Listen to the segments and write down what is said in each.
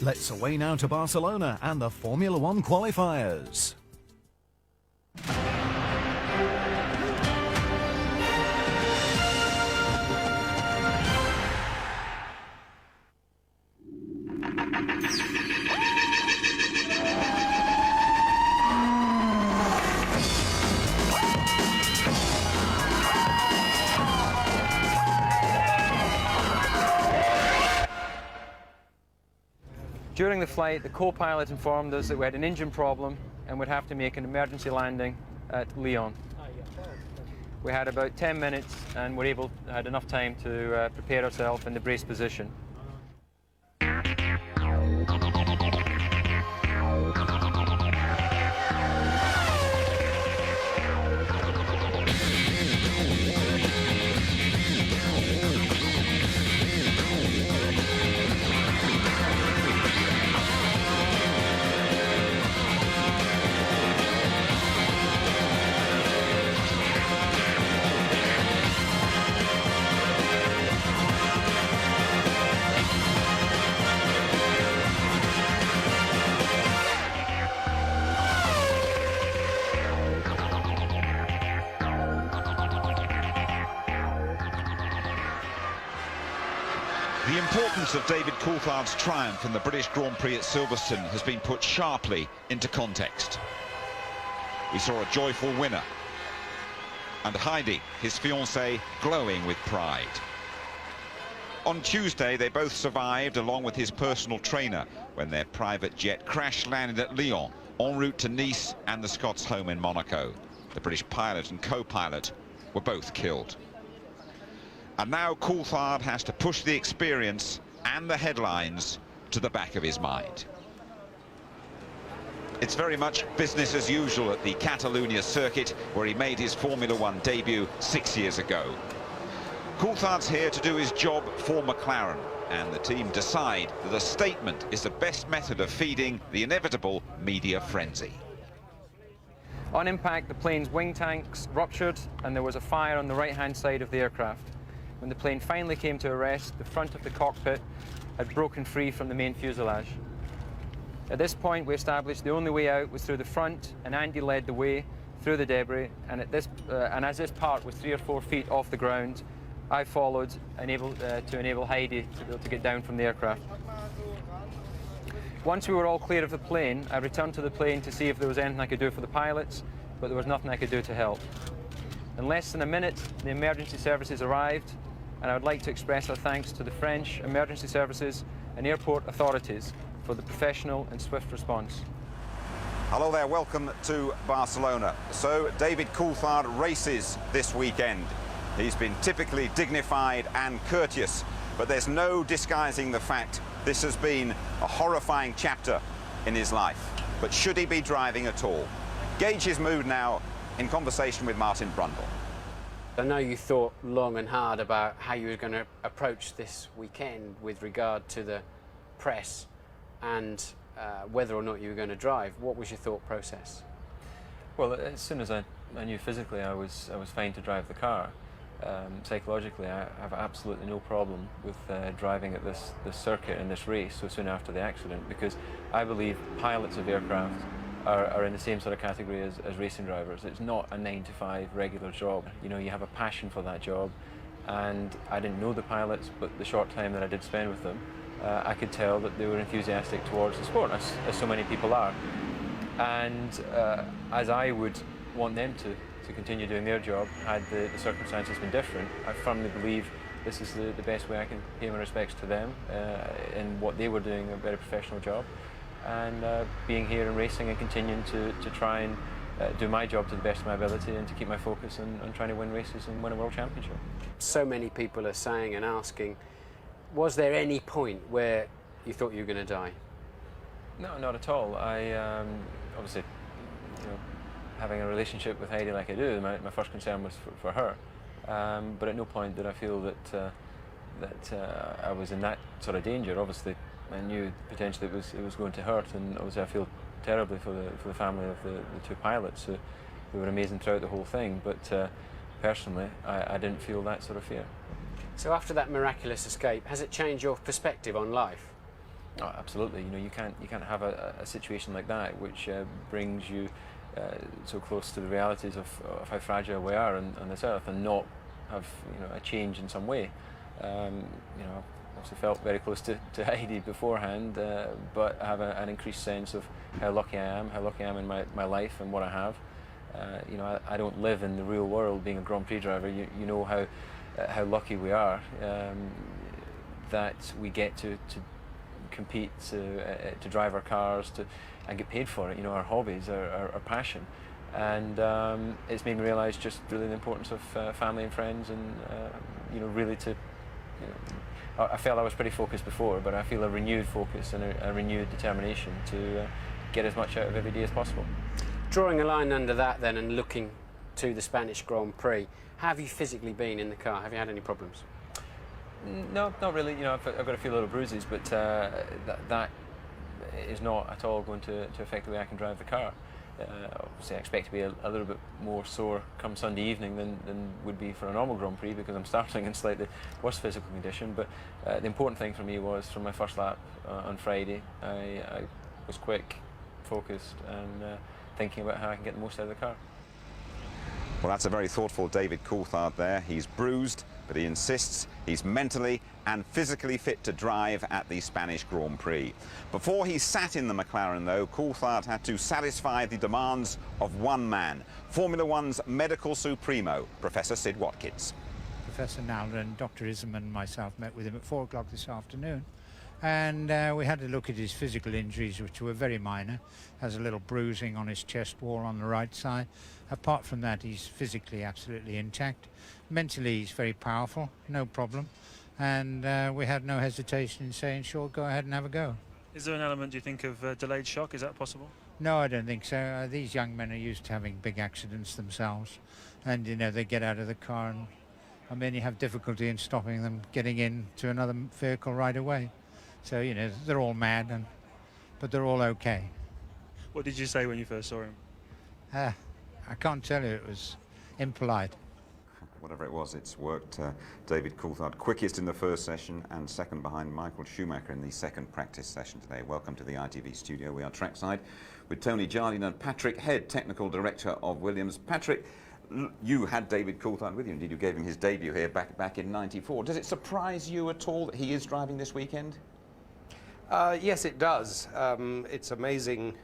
Let's away now to Barcelona and the Formula One qualifiers. During the flight, the co-pilot informed us that we had an engine problem and would have to make an emergency landing at Lyon. We had about 10 minutes and had enough time to prepare ourselves in the brace position. The importance of David Coulthard's triumph in the British Grand Prix at Silverstone has been put sharply into context. We saw a joyful winner, and Heidi, his fiancée, glowing with pride. On Tuesday, they both survived, along with his personal trainer, when their private jet crash-landed at Lyon, en route to Nice and the Scots' home in Monaco. The British pilot and co-pilot were both killed. And now Coulthard has to push the experience and the headlines to the back of his mind. It's very much business as usual at the Catalunya circuit, where he made his Formula One debut 6 years ago. Coulthard's here to do his job for McLaren, and the team decide that a statement is the best method of feeding the inevitable media frenzy. On impact, the plane's wing tanks ruptured and there was a fire on the right-hand side of the aircraft. When the plane finally came to a rest, the front of the cockpit had broken free from the main fuselage. At this point, we established the only way out was through the front, and Andy led the way through the debris. And as this part was 3 or 4 feet off the ground, I followed to enable Heidi to be able to get down from the aircraft. Once we were all clear of the plane, I returned to the plane to see if there was anything I could do for the pilots, but there was nothing I could do to help. In less than a minute, the emergency services arrived, and I would like to express our thanks to the French emergency services and airport authorities for the professional and swift response. Hello there, welcome to Barcelona. So David Coulthard races this weekend. He's been typically dignified and courteous, but there's no disguising the fact this has been a horrifying chapter in his life. But should he be driving at all? Gauge his mood now in conversation with Martin Brundle. I know you thought long and hard about how you were going to approach this weekend with regard to the press and whether or not you were going to drive. What was your thought process? Well, as soon as I knew physically I was fine to drive the car. Psychologically, I have absolutely no problem with driving at this circuit and this race so soon after the accident, because I believe pilots of aircraft are in the same sort of category as racing drivers. It's not a 9-to-5 regular job. You know, you have a passion for that job, and I didn't know the pilots, but the short time that I did spend with them, I could tell that they were enthusiastic towards the sport, as so many people are. And as I would want them to continue doing their job, had the circumstances been different, I firmly believe this is the best way I can pay my respects to them in what they were doing, a very professional job, and being here and racing and continuing to try and do my job to the best of my ability and to keep my focus on trying to win races and win a world championship. So many people are saying and asking, was there any point where you thought you were going to die? No, not at all. I obviously, you know, having a relationship with Heidi like I do, my first concern was for her. But at no point did I feel that I was in that sort of danger. Obviously, I knew potentially it was going to hurt, and obviously I feel terribly for the family of the 2 pilots who were amazing throughout the whole thing. But personally, I didn't feel that sort of fear. So after that miraculous escape, has it changed your perspective on life? Oh, absolutely. You know, you can't have a situation like that which brings you so close to the realities of how fragile we are on this earth, and not have, you know, a change in some way. You know, I obviously felt very close to Heidi beforehand, but I have an increased sense of how lucky I am in my life and what I have. You know, I don't live in the real world being a Grand Prix driver. You know how lucky we are that we get to compete, to drive our cars, and get paid for it. You know, our hobbies, our passion, and it's made me realise just really the importance of family and friends, and you know, really to. You know, I felt I was pretty focused before, but I feel a renewed focus and a renewed determination to get as much out of every day as possible. Drawing a line under that then, and looking to the Spanish Grand Prix, how have you physically been in the car? Have you had any problems? No, not really. You know, I've got a few little bruises, but that is not at all going to affect the way I can drive the car. Obviously, I expect to be a little bit more sore come Sunday evening than would be for a normal Grand Prix, because I'm starting in slightly worse physical condition. But the important thing for me was, from my first lap on Friday, I was quick, focused, and thinking about how I can get the most out of the car. Well, that's a very thoughtful David Coulthard there. He's bruised, but he insists he's mentally and physically fit to drive at the Spanish Grand Prix. Before he sat in the McLaren, though, Coulthard had to satisfy the demands of one man, Formula One's medical supremo, Professor Sid Watkins. Professor Nowler and Dr. Ism and myself met with him at 4 o'clock this afternoon. And we had to look at his physical injuries, which were very minor. Has a little bruising on his chest wall on the right side. Apart from that, he's physically absolutely intact. Mentally, he's very powerful, no problem. And we had no hesitation in saying, sure, go ahead and have a go. Is there an element, do you think, of delayed shock? Is that possible? No, I don't think so. These young men are used to having big accidents themselves. And, you know, they get out of the car and, I mean, you have difficulty in stopping them getting into another vehicle right away. So, you know, they're all mad, but they're all okay. What did you say when you first saw him? I can't tell you, it was impolite. Whatever it was, it's worked. David Coulthard, quickest in the first session and second behind Michael Schumacher in the second practice session today. Welcome to the ITV studio. We are trackside with Tony Jardine and Patrick Head, Technical Director of Williams. Patrick, you had David Coulthard with you. Indeed, you gave him his debut here back in '94. Does it surprise you at all that he is driving this weekend? Yes, it does. It's amazing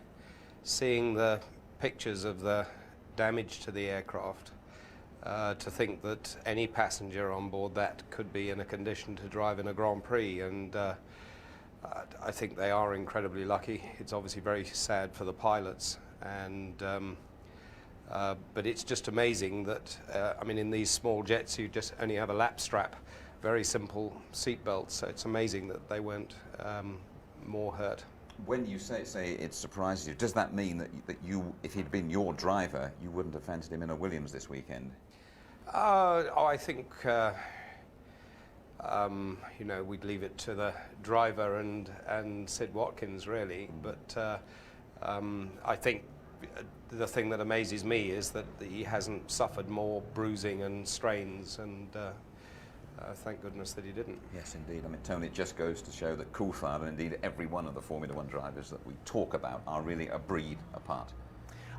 seeing the pictures of the damage to the aircraft. To think that any passenger on board that could be in a condition to drive in a Grand Prix, and I think they are incredibly lucky. It's obviously very sad for the pilots, and but it's just amazing that I mean, in these small jets you just only have a lap strap, very simple seat belts, so it's amazing that they weren't more hurt. When you say it surprises you, does that mean that you, if he'd been your driver, you wouldn't have fancied him in a Williams this weekend? I think you know, we'd leave it to the driver and Sid Watkins, really. But I think the thing that amazes me is that he hasn't suffered more bruising and strains, and thank goodness that he didn't. Yes, indeed. I mean, Tony, it just goes to show that Coulthard, and indeed every one of the Formula One drivers that we talk about, are really a breed apart.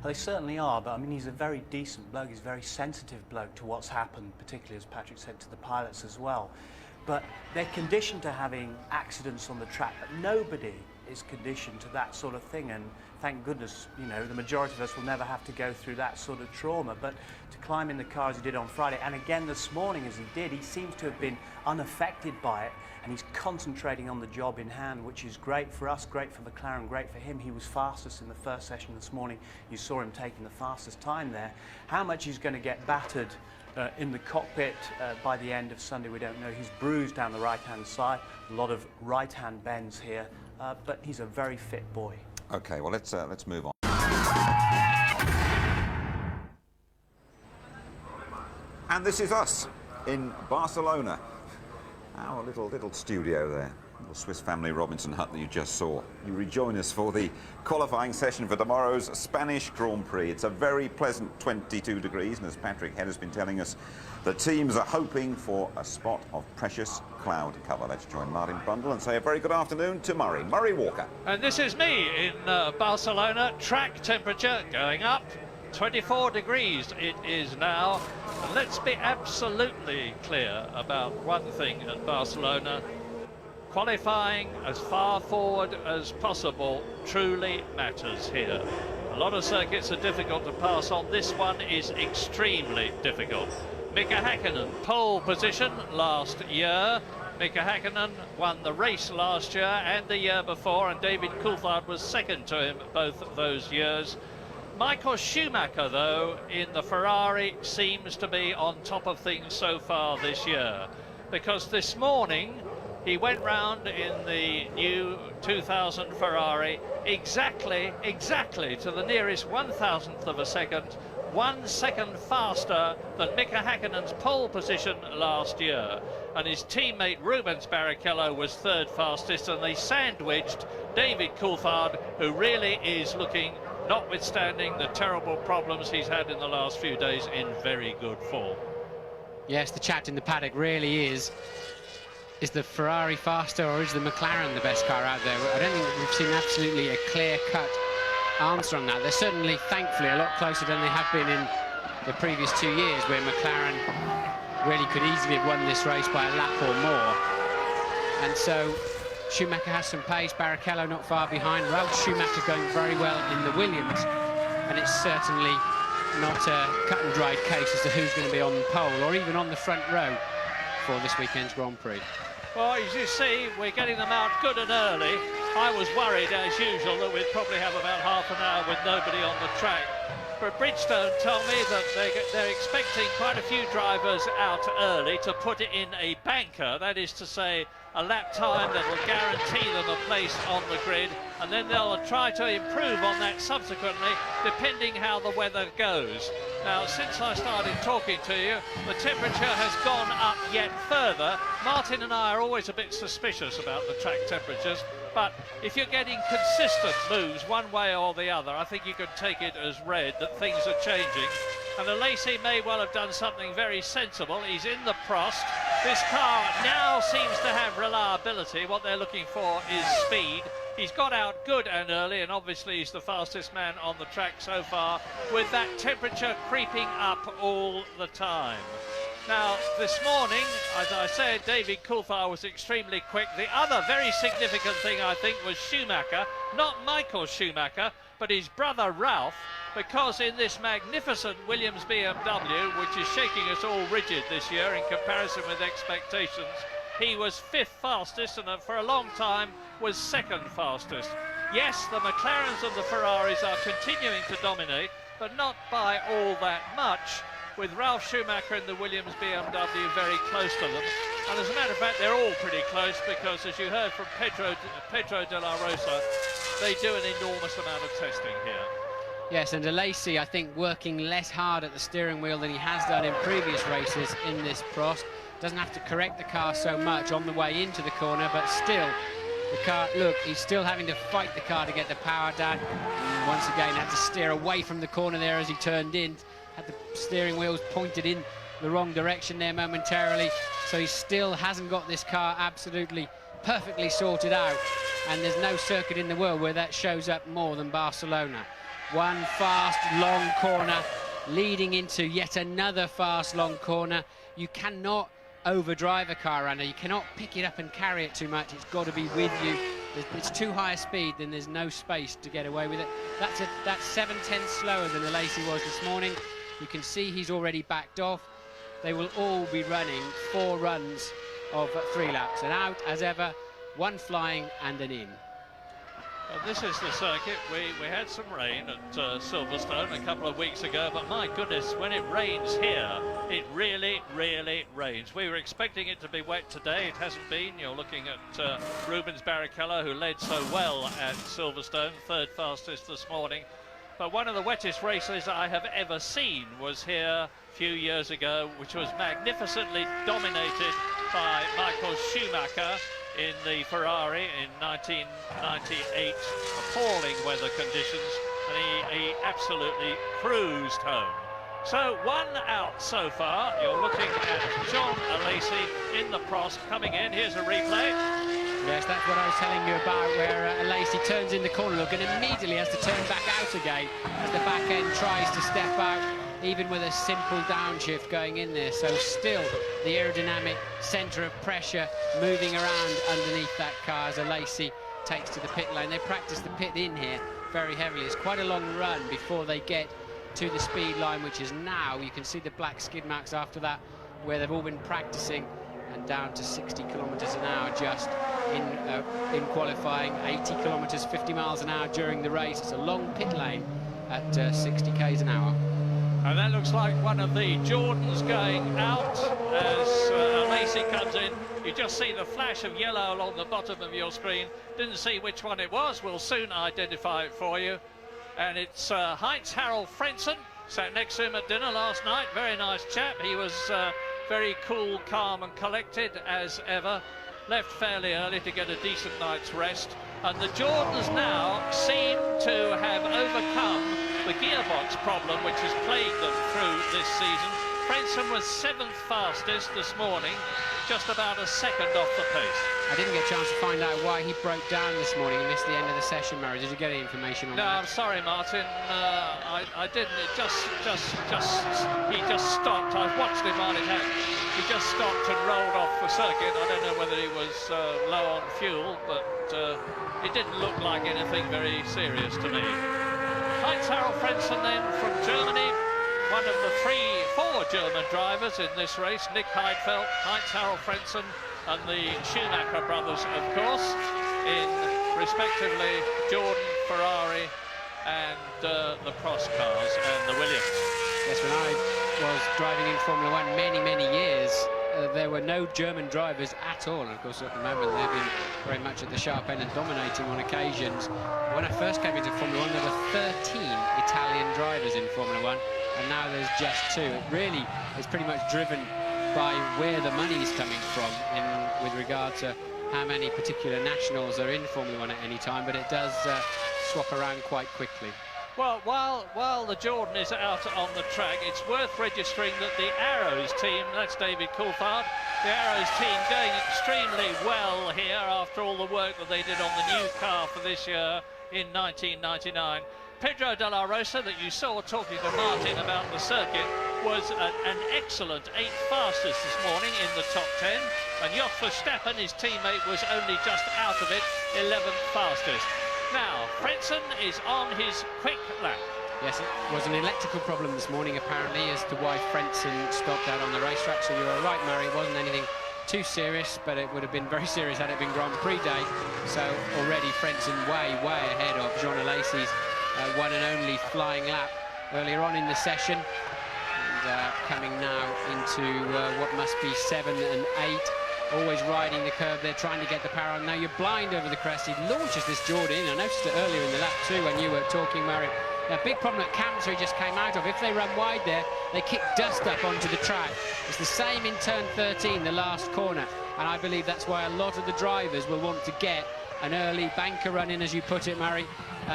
Well, they certainly are, but I mean, he's a very decent bloke. He's a very sensitive bloke to what's happened, particularly, as Patrick said, to the pilots as well. But they're conditioned to having accidents on the track, but nobody is conditioned to that sort of thing, and thank goodness, you know, the majority of us will never have to go through that sort of trauma. But to climb in the car as he did on Friday, and again this morning as he did, he seems to have been unaffected by it, and he's concentrating on the job in hand, which is great for us, great for McLaren, great for him. He was fastest in the first session this morning. You saw him taking the fastest time there. How much he's going to get battered in the cockpit by the end of Sunday, we don't know. He's bruised down the right-hand side, a lot of right-hand bends here, but he's a very fit boy. Okay, well, let's move on. And this is us in Barcelona. Our little studio there. the Swiss family Robinson hut that you just saw. You rejoin us for the qualifying session for tomorrow's Spanish Grand Prix. It's a very pleasant 22 degrees, and as Patrick Head has been telling us, the teams are hoping for a spot of precious cloud cover. Let's join Martin Brundle and say a very good afternoon to Murray Walker. And this is me in Barcelona. Track temperature going up. 24 degrees it is now. And let's be absolutely clear about one thing at Barcelona. Qualifying as far forward as possible truly matters here. A lot of circuits are difficult to pass on. This one is extremely difficult. Mika Häkkinen, pole position last year. Mika Häkkinen won the race last year and the year before, and David Coulthard was second to him both of those years. Michael Schumacher, though, in the Ferrari seems to be on top of things so far this year, because this morning he went round in the new 2000 Ferrari exactly to the nearest 1,000th of a second, 1 second faster than Mika Häkkinen's pole position last year. And his teammate Rubens Barrichello was third fastest, and they sandwiched David Coulthard, who really is looking, notwithstanding the terrible problems he's had in the last few days, in very good form. Yes, the chat in the paddock really is the Ferrari faster or is the McLaren the best car out there? I don't think we've seen absolutely a clear-cut answer on that. They're certainly, thankfully, a lot closer than they have been in the previous 2 years, where McLaren really could easily have won this race by a lap or more. And so Schumacher has some pace, Barrichello not far behind. Ralf Schumacher going very well in the Williams, and it's certainly not a cut-and-dried case as to who's going to be on the pole or even on the front row for this weekend's Grand Prix. Well, as you see, we're getting them out good and early. I was worried, as usual, that we'd probably have about half an hour with nobody on the track. But Bridgestone told me that they're expecting quite a few drivers out early to put it in a banker, that is to say, a lap time that will guarantee them a place on the grid, and then they'll try to improve on that subsequently, depending how the weather goes. Now, since I started talking to you, the temperature has gone up yet further. Martin and I are always a bit suspicious about the track temperatures, but if you're getting consistent moves one way or the other, I think you can take it as read that things are changing. And Alesi may well have done something very sensible. He's in the Prost. This car now seems to have reliability. What they're looking for is speed. He's got out good and early, and obviously he's the fastest man on the track so far, with that temperature creeping up all the time. Now, this morning, as I said, David Coulthard was extremely quick. The other very significant thing, I think, was Schumacher, not Michael Schumacher, but his brother Ralf, because in this magnificent Williams BMW, which is shaking us all rigid this year in comparison with expectations, he was fifth fastest, and for a long time was second fastest. Yes, the McLarens and the Ferraris are continuing to dominate, but not by all that much, with Ralf Schumacher and the Williams BMW very close to them. And as a matter of fact, they're all pretty close, because as you heard from Pedro de la Rosa, they do an enormous amount of testing here. Yes, and Alesi, I think, working less hard at the steering wheel than he has done in previous races in this Prost. Doesn't have to correct the car so much on the way into the corner, but still, the car, look, he's still having to fight the car to get the power down. And once again, had to steer away from the corner there as he turned in. Had the steering wheels pointed in the wrong direction there momentarily. So he still hasn't got this car absolutely perfectly sorted out. And there's no circuit in the world where that shows up more than Barcelona. One fast, long corner leading into yet another fast, long corner. You cannot overdrive a car, Anna. You cannot pick it up and carry it too much. It's got to be with you. It's too high a speed, then there's no space to get away with it. That's 7/10 slower than Alesi was this morning. You can see he's already backed off. They will all be running 4 runs of 3 laps. An out as ever, 1 flying and an in. Well, this is the circuit. We had some rain at Silverstone a couple of weeks ago, but my goodness, when it rains here, it really, really rains. We were expecting it to be wet today. It hasn't been. You're looking at Rubens Barrichello, who led so well at Silverstone, 3rd fastest this morning. But one of the wettest races I have ever seen was here a few years ago, which was magnificently dominated by Michael Schumacher. in the Ferrari in 1998. Appalling weather conditions, and he absolutely cruised home. So 1 out so far. You're looking at John Alesi in the Prost coming in. Here's a replay. Yes, that's what I was telling you about, where Alesi turns in the corner look and immediately has to turn back out again as the back end tries to step out, even with a simple downshift going in there. So still the aerodynamic centre of pressure moving around underneath that car as Alesi takes to the pit lane. They practice the pit in here very heavily. It's quite a long run before they get to the speed line, which is now. You can see the black skid marks after that, where they've all been practicing, and down to 60 kilometres an hour just in qualifying, 80 kilometres, 50 miles an hour during the race. It's a long pit lane at 60 k's an hour. And that looks like one of the Jordans going out as Alesi comes in. You just see the flash of yellow along the bottom of your screen. Didn't see which one it was. We'll soon identify it for you. And it's Heinz-Harald Frentzen, sat next to him at dinner last night. Very nice chap. He was very cool, calm and collected as ever. Left fairly early to get a decent night's rest. And the Jordans now seem to have overcome the gearbox problem which has plagued them through this season. Frentzen was 7th fastest this morning, just about a second off the pace. I didn't get a chance to find out why he broke down this morning and missed the end of the session, Murray. Did you get any information on that? No, I'm sorry, Martin. I didn't. It he just stopped. I watched him while it happened. He just stopped and rolled off the circuit. I don't know whether he was low on fuel, but it didn't look like anything very serious to me. Heinz-Harald Frentzen then from Germany, one of the four German drivers in this race. Nick Heidfeld, Heinz-Harald Frentzen and the Schumacher brothers, of course, in respectively Jordan, Ferrari and the Prost cars and the Williams. Yes, when I was driving in Formula One many years, there were no German drivers at all. And of course, at the moment, they've been very much at the sharp end and dominating on occasions. When I first came into Formula One, there were 13 Italian drivers in Formula One, and now there's just 2. It really is pretty much driven by where the money is coming from with regard to how many particular nationals are in Formula One at any time, but it does swap around quite quickly. Well, while the Jordan is out on the track, it's worth registering that the Arrows team, that's David Coulthard, the Arrows team going extremely well here after all the work that they did on the new car for this year in 1999. Pedro de la Rosa, that you saw talking to Martin about the circuit, was an excellent 8th fastest this morning in the top 10, and Jos Verstappen, his teammate, was only just out of it, 11th fastest. Now, Frentzen is on his quick lap. Yes, it was an electrical problem this morning, apparently, as to why Frentzen stopped out on the racetrack. So you were right, Murray, it wasn't anything too serious, but it would have been very serious had it been Grand Prix day. So already Frentzen way ahead of Jean Alesi's one and only flying lap earlier on in the session. And coming now into what must be 7 and 8. Always riding the curve there, trying to get the power on. Now you're blind over the crest. He launches this Jordan in. I noticed it earlier in the lap too when you were talking, Murray. A big problem at Camps he just came out of. If they run wide there, they kick dust up onto the track. It's the same in turn 13, the last corner. And I believe that's why a lot of the drivers will want to get an early banker run in, as you put it, Murray,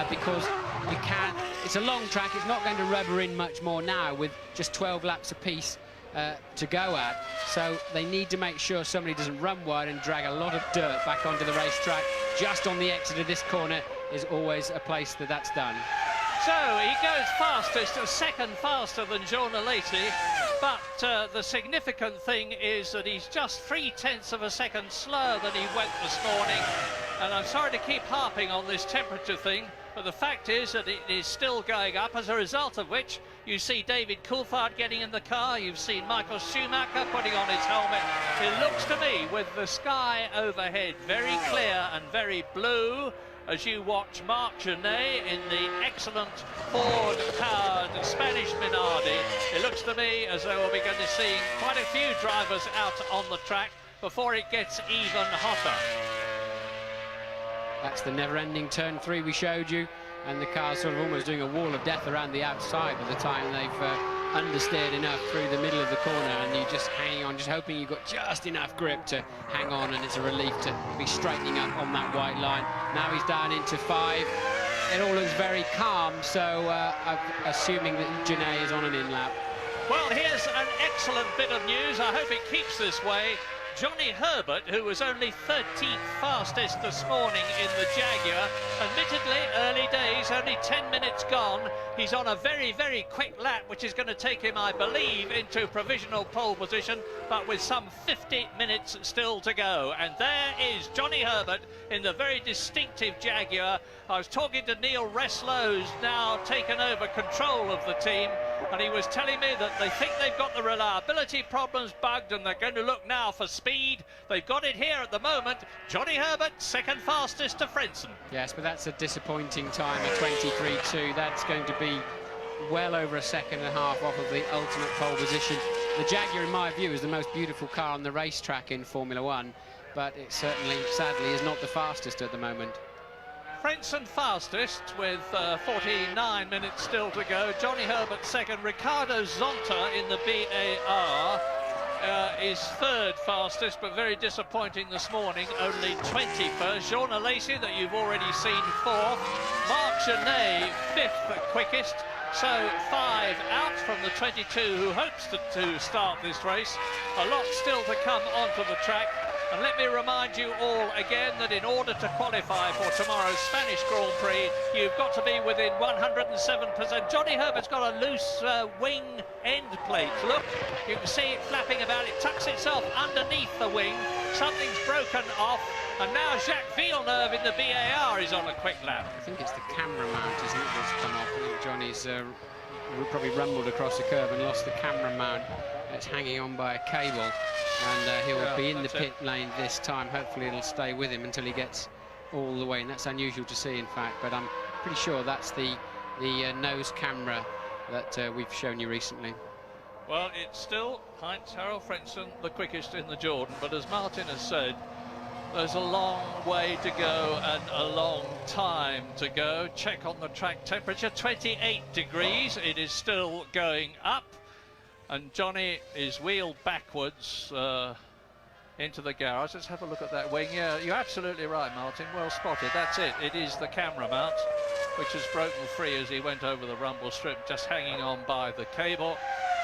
because you can't. It's a long track. It's not going to rubber in much more now with just 12 laps apiece to go at. So they need to make sure somebody doesn't run wide and drag a lot of dirt back onto the racetrack. Just on the exit of this corner is always a place that's done. So he goes fastest, a second faster than Jean Alesi, but the significant thing is that he's just 0.3 of a second slower than he went this morning. And I'm sorry to keep harping on this temperature thing, but the fact is that it is still going up, as a result of which you see David Coulthard getting in the car, you've seen Michael Schumacher putting on his helmet. It looks to me, with the sky overhead very clear and very blue, as you watch Marc Genet in the excellent Ford-powered Spanish Minardi, it looks to me as though we'll be going to see quite a few drivers out on the track before it gets even hotter. That's the never-ending turn 3 we showed you, and the car's sort of almost doing a wall of death around the outside by the time they've understeered enough through the middle of the corner, and you're just hanging on, just hoping you've got just enough grip to hang on, and it's a relief to be straightening up on that white line. Now he's down into 5. It all looks very calm, so I'm assuming that Genet is on an in-lap. Well, here's an excellent bit of news. I hope it keeps this way. Johnny Herbert, who was only 13th fastest this morning in the Jaguar, admittedly early days, only 10 minutes gone. He's on a very, very quick lap, which is going to take him, I believe, into provisional pole position, but with some 50 minutes still to go. And there is Johnny Herbert in the very distinctive Jaguar. I was talking to Neil Reslow, who's now taken over control of the team, and he was telling me that they think they've got the reliability problems bugged, and they're going to look now for speed. They've got it here at the moment. Johnny Herbert, second fastest to Frentzen. Yes, but that's a disappointing time at 23.2. That's going to be well over a second and a half off of the ultimate pole position. The Jaguar, in my view, is the most beautiful car on the racetrack in Formula One, but it certainly, sadly, is not the fastest at the moment. Frentzen fastest with 49 minutes still to go. Johnny Herbert second. Ricardo Zonta in the BAR is third fastest, but very disappointing this morning, only 21st. Jean Alesi, that you've already seen, fourth. Marc Genet, fifth quickest. So 5 out from the 22 who hopes to start this race. A lot still to come onto the track. And let me remind you all again that in order to qualify for tomorrow's Spanish Grand Prix, you've got to be within 107%. Johnny Herbert's got a loose wing end plate. Look, you can see it flapping about. It tucks itself underneath the wing. Something's broken off. And now Jacques Villeneuve in the BAR is on a quick lap. I think it's the camera mount, isn't it, that's come off. I think Johnny's probably rumbled across the curve and lost the camera mount. It's hanging on by a cable, and he will be in the pit lane this time. Hopefully it'll stay with him until he gets all the way, and that's unusual to see, in fact, but I'm pretty sure that's the nose camera that we've shown you recently. Well, it's still Heinz-Harald Frentzen, the quickest in the Jordan, but as Martin has said, there's a long way to go and a long time to go. Check on the track temperature, 28 degrees. It is still going up. And Johnny is wheeled backwards into the garage. Let's have a look at that wing. Yeah, you're absolutely right, Martin. Well spotted. That's it. It is the camera mount, which has broken free as he went over the rumble strip, just hanging on by the cable.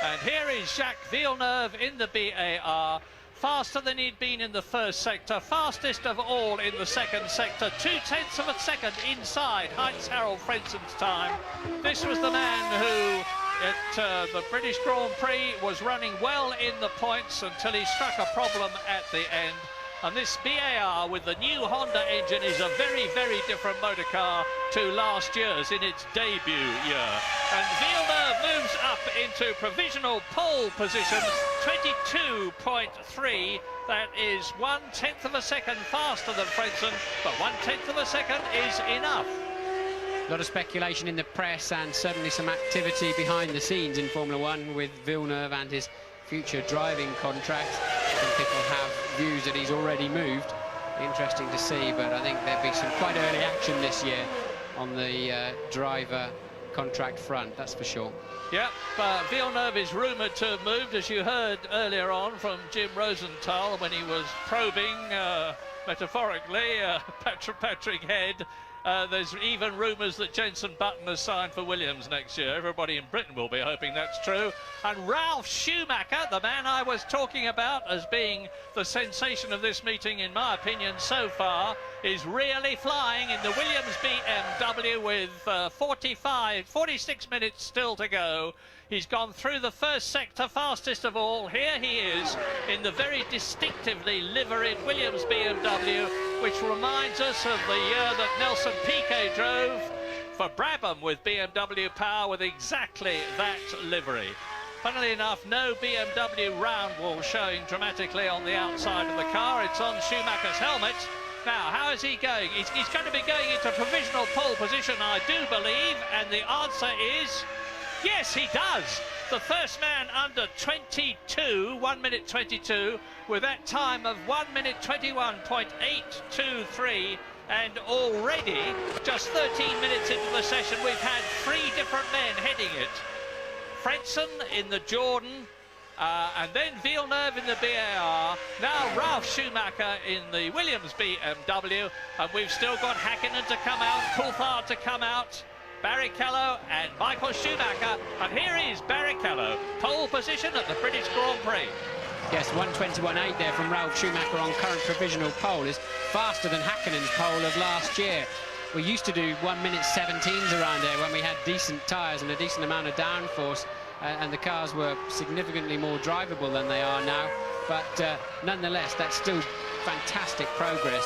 And here is Jacques Villeneuve in the BAR. Faster than he'd been in the first sector, fastest of all in the second sector, 0.2 of a second inside Heinz-Harald Frentzen's time. This was the man who at the British Grand Prix was running well in the points until he struck a problem at the end. And this BAR with the new Honda engine is a very, very different motor car to last year's in its debut year. And Villeneuve moves up into provisional pole position, 22.3. That is 1/10 of a second faster than Frentzen, but 1/10 of a second is enough. A lot of speculation in the press and certainly some activity behind the scenes in Formula One with Villeneuve and his future driving contract. Some people have views that he's already moved. Interesting to see, but I think there'll be some quite early action this year on the driver contract front, that's for sure. Yep, Villeneuve is rumoured to have moved, as you heard earlier on from Jim Rosenthal when he was probing, metaphorically, Patrick Head. There's even rumours that Jenson Button has signed for Williams next year. Everybody in Britain will be hoping that's true. And Ralf Schumacher, the man I was talking about as being the sensation of this meeting, in my opinion, so far, is really flying in the Williams BMW with 46 minutes still to go. He's gone through the first sector fastest of all. Here he is in the very distinctively liveried Williams BMW, which reminds us of the year that Nelson Piquet drove for Brabham with BMW power with exactly that livery. Funnily enough, no BMW round wall showing dramatically on the outside of the car. It's on Schumacher's helmet. Now, how is he going? He's going to be going into provisional pole position, I do believe, and the answer is yes, he does. The first man under 22, 1 minute 22, with that time of 1 minute 21.823, and already, just 13 minutes into the session, we've had 3 different men heading it. Frentzen in the Jordan, and then Villeneuve in the BAR. Now Ralf Schumacher in the Williams BMW, and we've still got Hakkinen to come out, Coulthard to come out, Barrichello and Michael Schumacher, and here is Barrichello, pole position at the British Grand Prix. Yes, 1:21.8 there from Ralf Schumacher on current provisional pole is faster than Hakkinen's pole of last year. We used to do 1:17s around there when we had decent tyres and a decent amount of downforce, and the cars were significantly more drivable than they are now. But nonetheless, that's still fantastic progress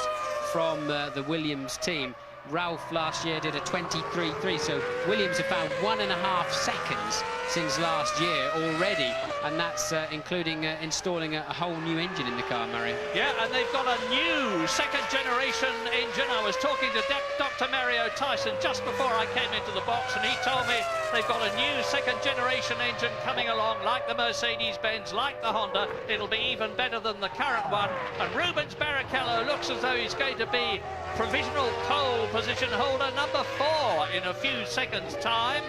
from the Williams team. Ralf last year did a 23.3, so Williams have found 1.5 seconds since last year already, and that's including installing a whole new engine in the car, Murray. Yeah, and they've got a new second-generation engine. I was talking to Dr. Mario Tyson just before I came into the box, and he told me they've got a new second-generation engine coming along, like the Mercedes-Benz, like the Honda. It'll be even better than the current one, and Rubens Barrichello looks as though he's going to be provisional pole position holder number 4 in a few seconds' time.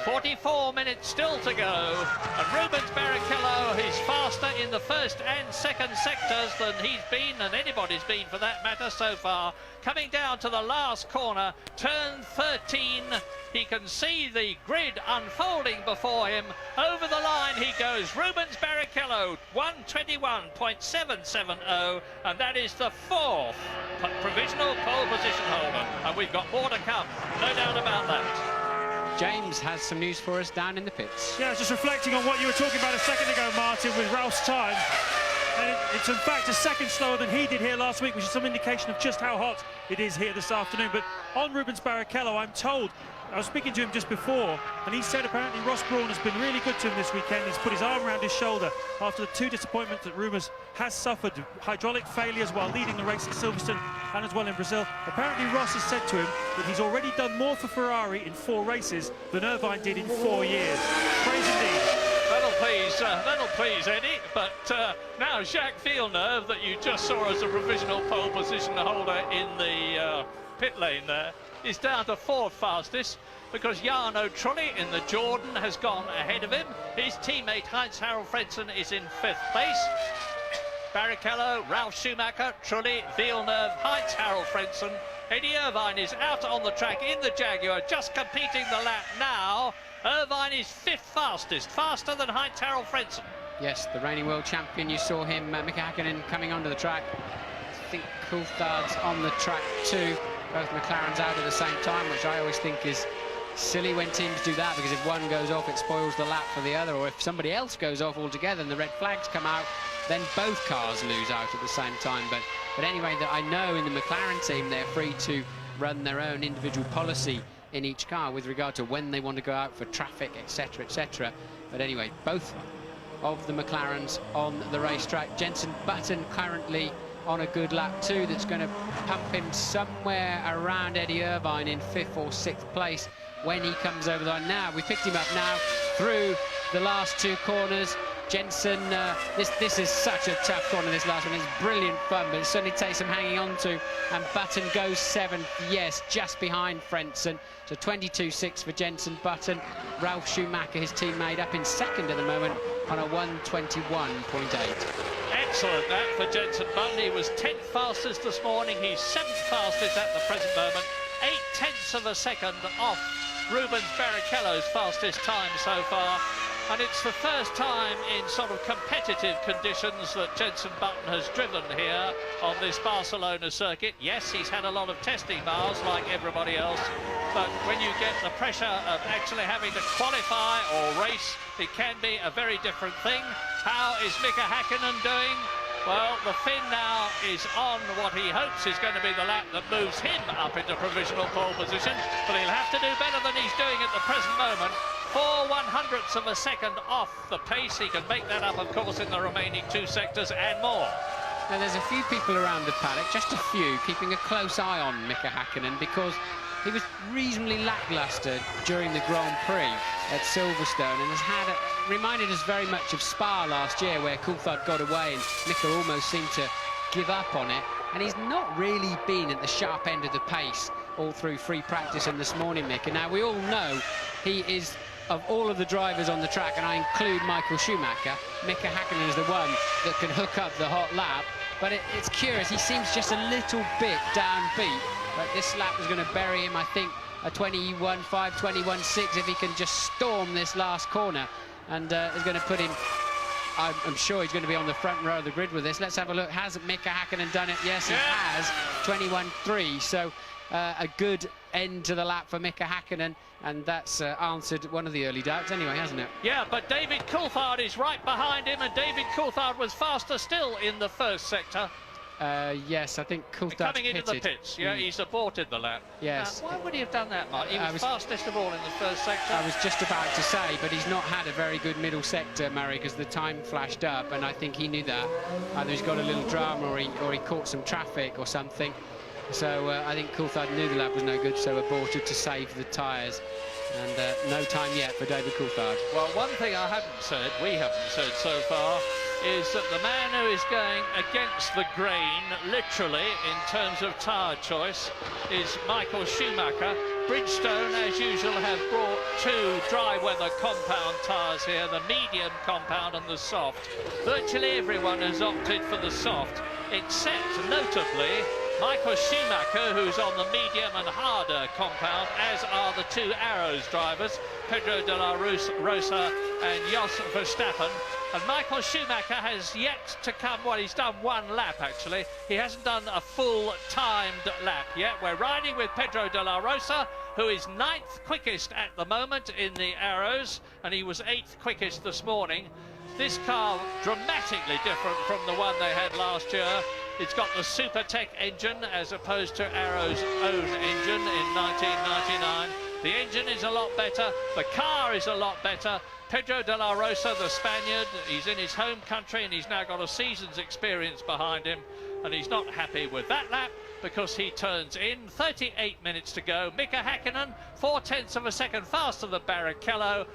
44 minutes still to go, and Rubens Barrichello is faster in the first and second sectors than he's been, and anybody's been for that matter so far. Coming down to the last corner, turn 13, he can see the grid unfolding before him. Over the line he goes, Rubens Barrichello, 1:21.770, and that is the 4th provisional pole position holder, and we've got more to come, no doubt about that. James has some news for us down in the pits. Yeah, just reflecting on what you were talking about a second ago, Martin, with Ralph's time. And it's in fact a second slower than he did here last week, which is some indication of just how hot it is here this afternoon. But on Rubens Barrichello, I'm told, I was speaking to him just before, and he said apparently Ross Brawn has been really good to him this weekend. He's put his arm around his shoulder after the 2 disappointments that Rubens has suffered, hydraulic failures while leading the race at Silverstone and as well in Brazil. Apparently Ross has said to him that he's already done more for Ferrari in 4 races than Irvine did in 4 years. Praise indeed. That'll please Eddie, but now Jacques Villeneuve, that you just saw as a provisional pole position holder in the pit lane there, is down to 4th fastest, because Jarno Trulli in the Jordan has gone ahead of him. His teammate Heinz-Harald Frentzen is in 5th place. Barrichello, Ralf Schumacher, Trulli, Villeneuve, Heinz-Harald Frentzen. Eddie Irvine is out on the track in the Jaguar, just completing the lap now. Irvine is 5th fastest, faster than Heinz-Harald Frentzen. Yes, the reigning world champion, you saw him, Mika Hakkinen, coming onto the track. I think Coulthard's on the track too. Both McLarens out at the same time, which I always think is silly when teams do that, because if one goes off it spoils the lap for the other, or if somebody else goes off altogether and the red flags come out, then both cars lose out at the same time. But anyway, that I know in the McLaren team they're free to run their own individual policy in each car with regard to when they want to go out for traffic, etc, etc. But anyway, both of the McLarens on the racetrack. Jenson Button currently on a good lap too, that's going to pump him somewhere around Eddie Irvine in 5th or 6th place when he comes over the line. Now we picked him up now through the last 2 corners. Jenson, this is such a tough corner, this last one. It's brilliant fun, but it certainly takes some hanging on to. And Button goes 7th, yes, just behind Frentzen. So 22.6 for Jenson Button. Ralf Schumacher, his teammate, up in 2nd at the moment on a 1:21.8. Excellent that for Jenson Button. He was 10th fastest this morning. He's 7th fastest at the present moment. 0.8 of a second off Rubens Barrichello's fastest time so far. And it's the first time in sort of competitive conditions that Jenson Button has driven here on this Barcelona circuit. Yes, he's had a lot of testing miles like everybody else, but when you get the pressure of actually having to qualify or race, it can be a very different thing. How is Mika Hakkinen doing? Well, the Finn now is on what he hopes is going to be the lap that moves him up into provisional pole position, but he'll have to do better than he's doing at the present moment. 4/100ths of a second off the pace. He can make that up, of course, in the remaining 2 sectors and more. Now, there's a few people around the paddock, just a few, keeping a close eye on Mika Hakkinen, because he was reasonably lacklustre during the Grand Prix at Silverstone, and has reminded us very much of Spa last year, where Coulthard got away and Mika almost seemed to give up on it. And he's not really been at the sharp end of the pace all through free practice and this morning, Mika. Now, we all know he is of all of the drivers on the track, and I include Michael Schumacher, Mika Häkkinen is the one that can hook up the hot lap. But it's curious, he seems just a little bit downbeat. But this lap is going to bury him, I think, a 21.5, 21.6 if he can just storm this last corner. And is going to put him, I'm sure he's going to be on the front row of the grid with this. Let's have a look. Has Mika Häkkinen done it? Yes, he has. 21.3. So a good end to the lap for Mika Häkkinen. And that's answered one of the early doubts anyway, hasn't it? Yeah, but David Coulthard is right behind him, and David Coulthard was faster still in the first sector. Yes, I think Coulthard coming into the pits. Yeah, he's aborted the lap. Yes. Why would he have done that, Mark? He was fastest of all in the first sector. I was just about to say, but he's not had a very good middle sector, Murray, because the time flashed up, and I think he knew that. Either he's got a little drama or he caught some traffic or something. So I think Coulthard knew the lap was no good, so aborted to save the tyres. And no time yet for David Coulthard. Well, one thing we haven't said so far, is that the man who is going against the grain, literally, in terms of tyre choice, is Michael Schumacher. Bridgestone, as usual, have brought two dry weather compound tyres here, the medium compound and the soft. Virtually everyone has opted for the soft, except, notably, Michael Schumacher, who's on the medium and harder compound, as are the two Arrows drivers, Pedro de la Rosa and Jos Verstappen. And Michael Schumacher has yet to come, well, he's done one lap, actually. He hasn't done a full timed lap yet. We're riding with Pedro de la Rosa, who is 9th quickest at the moment in the Arrows, and he was 8th quickest this morning. This car dramatically different from the one they had last year. It's got the Supertech engine as opposed to Arrow's own engine in 1999. The engine is a lot better, the car is a lot better. Pedro de la Rosa, the Spaniard, he's in his home country and he's now got a season's experience behind him, and he's not happy with that lap because he turns in. 38 minutes to go. Mika Häkkinen, 0.4 of a second faster than Barrichello,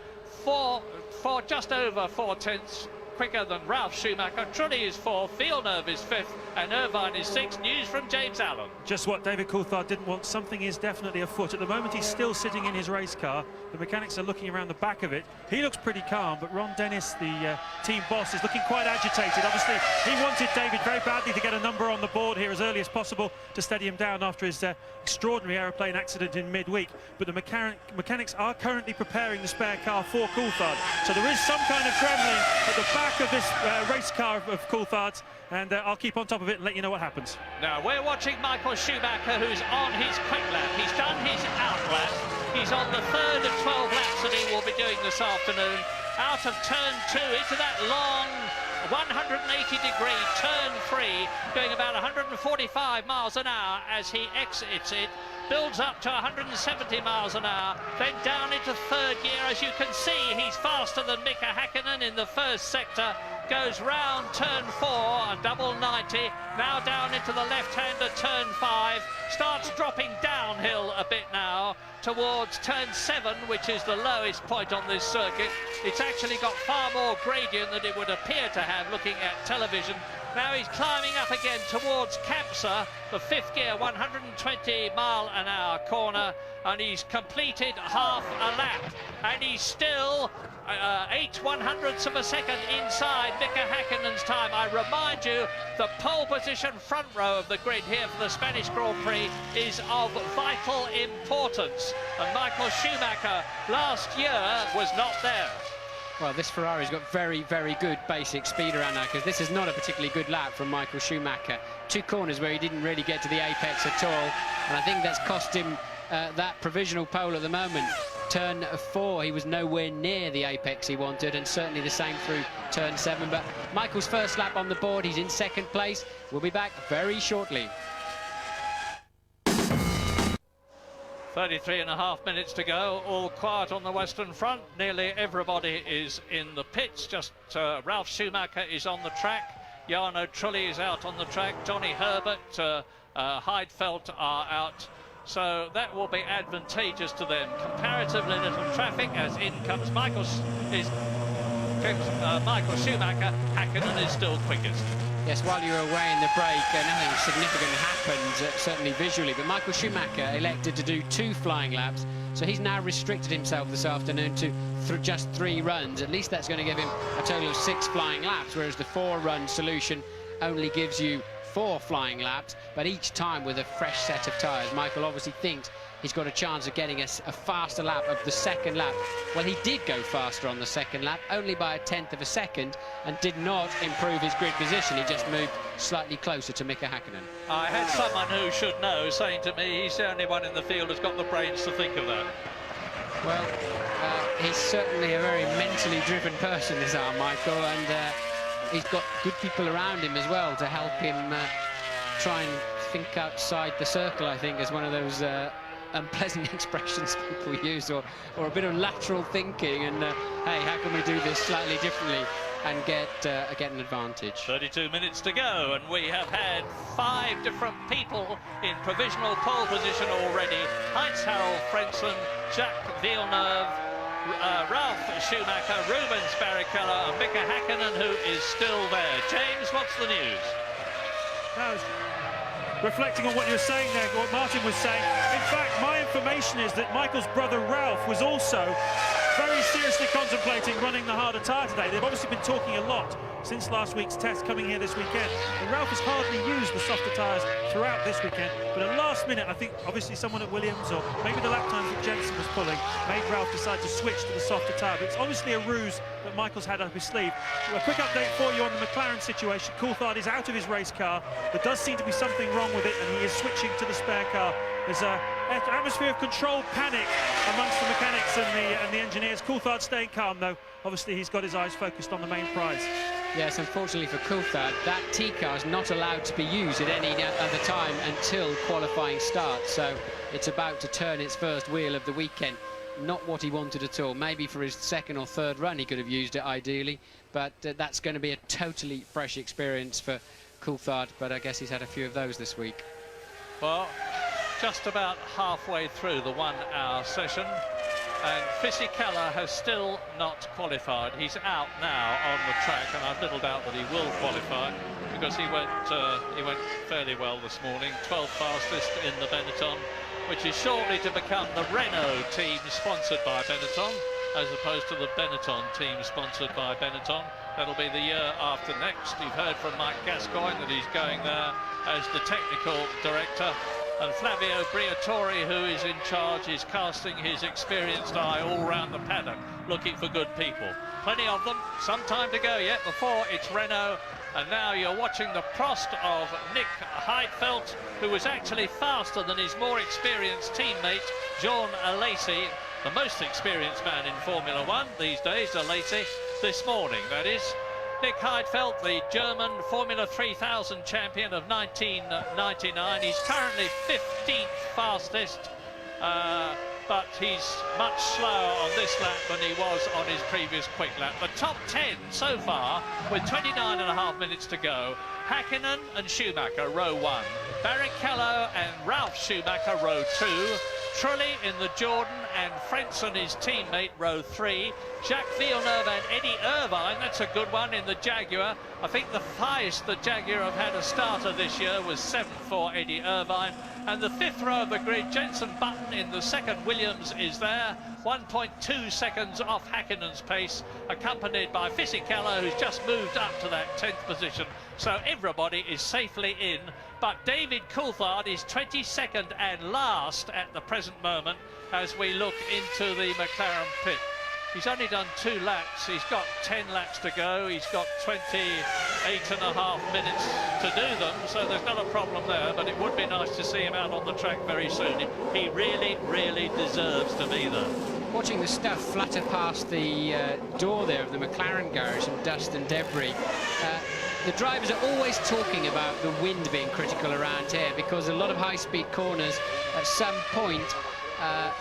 just over 0.4 quicker than Ralf Schumacher. Trulli is 4th, Villeneuve is 5th, and Irvine is 6th. News from James Allen. Just what David Coulthard didn't want. Something is definitely afoot. At the moment, he's still sitting in his race car. The mechanics are looking around the back of it. He looks pretty calm, but Ron Dennis, the team boss, is looking quite agitated. Obviously, he wanted David very badly to get a number on the board here as early as possible to steady him down after his extraordinary aeroplane accident in midweek. But the mechanics are currently preparing the spare car for Coulthard. So there is some kind of gremlin at the back of this race car of Coulthard's, and I'll keep on top of it and let you know what happens. Now we're watching Michael Schumacher, who's on his quick lap. He's done his out lap. He's on the 3rd of 12 laps that he will be doing this afternoon. Out of turn 2 into that long 180-degree turn 3, going about 145 miles an hour as he exits it. Builds up to 170 miles an hour, then down into 3rd gear. As you can see, he's faster than Mika Häkkinen in the first sector. Goes round turn 4, a double 90, now down into the left-hander turn 5, starts dropping downhill a bit now towards turn 7, which is the lowest point on this circuit. It's actually got far more gradient than it would appear to have looking at television. Now he's climbing up again towards Kampsa, the 5th gear, 120-mile-an-hour corner, and he's completed half a lap, and he's still 8/100ths of a second inside Mika Häkkinen's time. I remind you, the pole position front row of the grid here for the Spanish Grand Prix is of vital importance, and Michael Schumacher last year was not there. Well, this Ferrari's got very, very good basic speed around now, because this is not a particularly good lap from Michael Schumacher. 2 corners where he didn't really get to the apex at all, and I think that's cost him that provisional pole at the moment. Turn 4, he was nowhere near the apex he wanted, and certainly the same through turn 7. But Michael's first lap on the board, he's in 2nd place. We'll be back very shortly. 33.5 minutes to go, all quiet on the Western Front. Nearly everybody is in the pits. Just Ralf Schumacher is on the track. Jarno Trulli is out on the track. Johnny Herbert, Heidfeld are out. So that will be advantageous to them. Comparatively little traffic as in comes Michael Schumacher. Häkkinen is still quickest. Yes, while you were away in the break, nothing significant happened, certainly visually, but Michael Schumacher elected to do 2 flying laps, so he's now restricted himself this afternoon to just 3 runs. At least that's going to give him a total of 6 flying laps, whereas the 4-run solution only gives you 4 flying laps, but each time with a fresh set of tyres. Michael obviously thinks he's got a chance of getting a faster lap of the second lap. Well, he did go faster on the second lap, only by 1/10 of a second, and did not improve his grid position. He just moved slightly closer to Mika Häkkinen. I had someone who should know saying to me he's the only one in the field who's got the brains to think of that. Well, he's certainly a very mentally driven person, is our Michael, and he's got good people around him as well to help him try and think outside the circle, I think, is one of those unpleasant expressions people use, or a bit of lateral thinking, and hey, how can we do this slightly differently and get an advantage? 32 minutes to go, and we have had 5 different people in provisional pole position already. Heinz-Harald Frentzen, Jacques Villeneuve, Ralf Schumacher, Rubens Barrichello and Mika Häkkinen, who is still there. James, what's the news? Reflecting on what you were saying there, what Martin was saying, in fact, my information is that Michael's brother Ralf was also very seriously contemplating running the harder tyre today. They've obviously been talking a lot since last week's test coming here this weekend, and Ralf has hardly used the softer tyres throughout this weekend, but at last minute I think obviously someone at Williams, or maybe the lap times that Jensen was pulling, made Ralf decide to switch to the softer tyre. But it's obviously a ruse that Michael's had up his sleeve. A quick update for you on the McLaren situation. Coulthard is out of his race car. There does seem to be something wrong with it, and he is switching to the spare car. There's an atmosphere of controlled panic amongst the mechanics and the engineers. Coulthard staying calm though. Obviously he's got his eyes focused on the main prize. Yes, unfortunately for Coulthard, that T-car is not allowed to be used at any other time until qualifying starts, so it's about to turn its first wheel of the weekend. Not what he wanted at all. Maybe for his 2nd or 3rd run he could have used it ideally, but that's going to be a totally fresh experience for Coulthard, but I guess he's had a few of those this week. Well, just about halfway through the 1-hour session, and Fisichella has still not qualified. He's out now on the track, and I've little doubt that he will qualify, because he went fairly well this morning. 12th fastest in the Benetton, which is shortly to become the Renault team sponsored by Benetton, as opposed to the Benetton team sponsored by Benetton. That'll be the year after next. You've heard from Mike Gascoigne that he's going there as the technical director, and Flavio Briatore, who is in charge, is casting his experienced eye all round the paddock, looking for good people. Plenty of them, some time to go yet before it's Renault, and now you're watching the Prost of Nick Heidfeld, who was actually faster than his more experienced teammate, Jean Alesi, the most experienced man in Formula One these days, Alesi, this morning, that is. Nick Heidfeld, the German Formula 3000 champion of 1999. He's currently 15th fastest, but he's much slower on this lap than he was on his previous quick lap. The top 10 so far, with 29.5 minutes to go. Häkkinen and Schumacher, row 1. Barrichello and Ralf Schumacher, row 2. Trulli in the Jordan and Frentzen, his teammate, row 3. Jacques Villeneuve and Eddie Irvine, that's a good one, in the Jaguar. I think the highest the Jaguar have had a starter this year was 7th for Eddie Irvine. And the 5th row of the grid, Jenson Button in the 2nd Williams is there, 1.2 seconds off Häkkinen's pace, accompanied by Fisichella, who's just moved up to that 10th position. So everybody is safely in, but David Coulthard is 22nd and last at the present moment as we look into the McLaren pit. He's only done 2 laps, he's got 10 laps to go, he's got 28.5 minutes to do them, so there's not a problem there, but it would be nice to see him out on the track very soon. He really, really deserves to be there. Watching the stuff flutter past the door there of the McLaren garage and dust and debris, the drivers are always talking about the wind being critical around here, because a lot of high-speed corners at some point,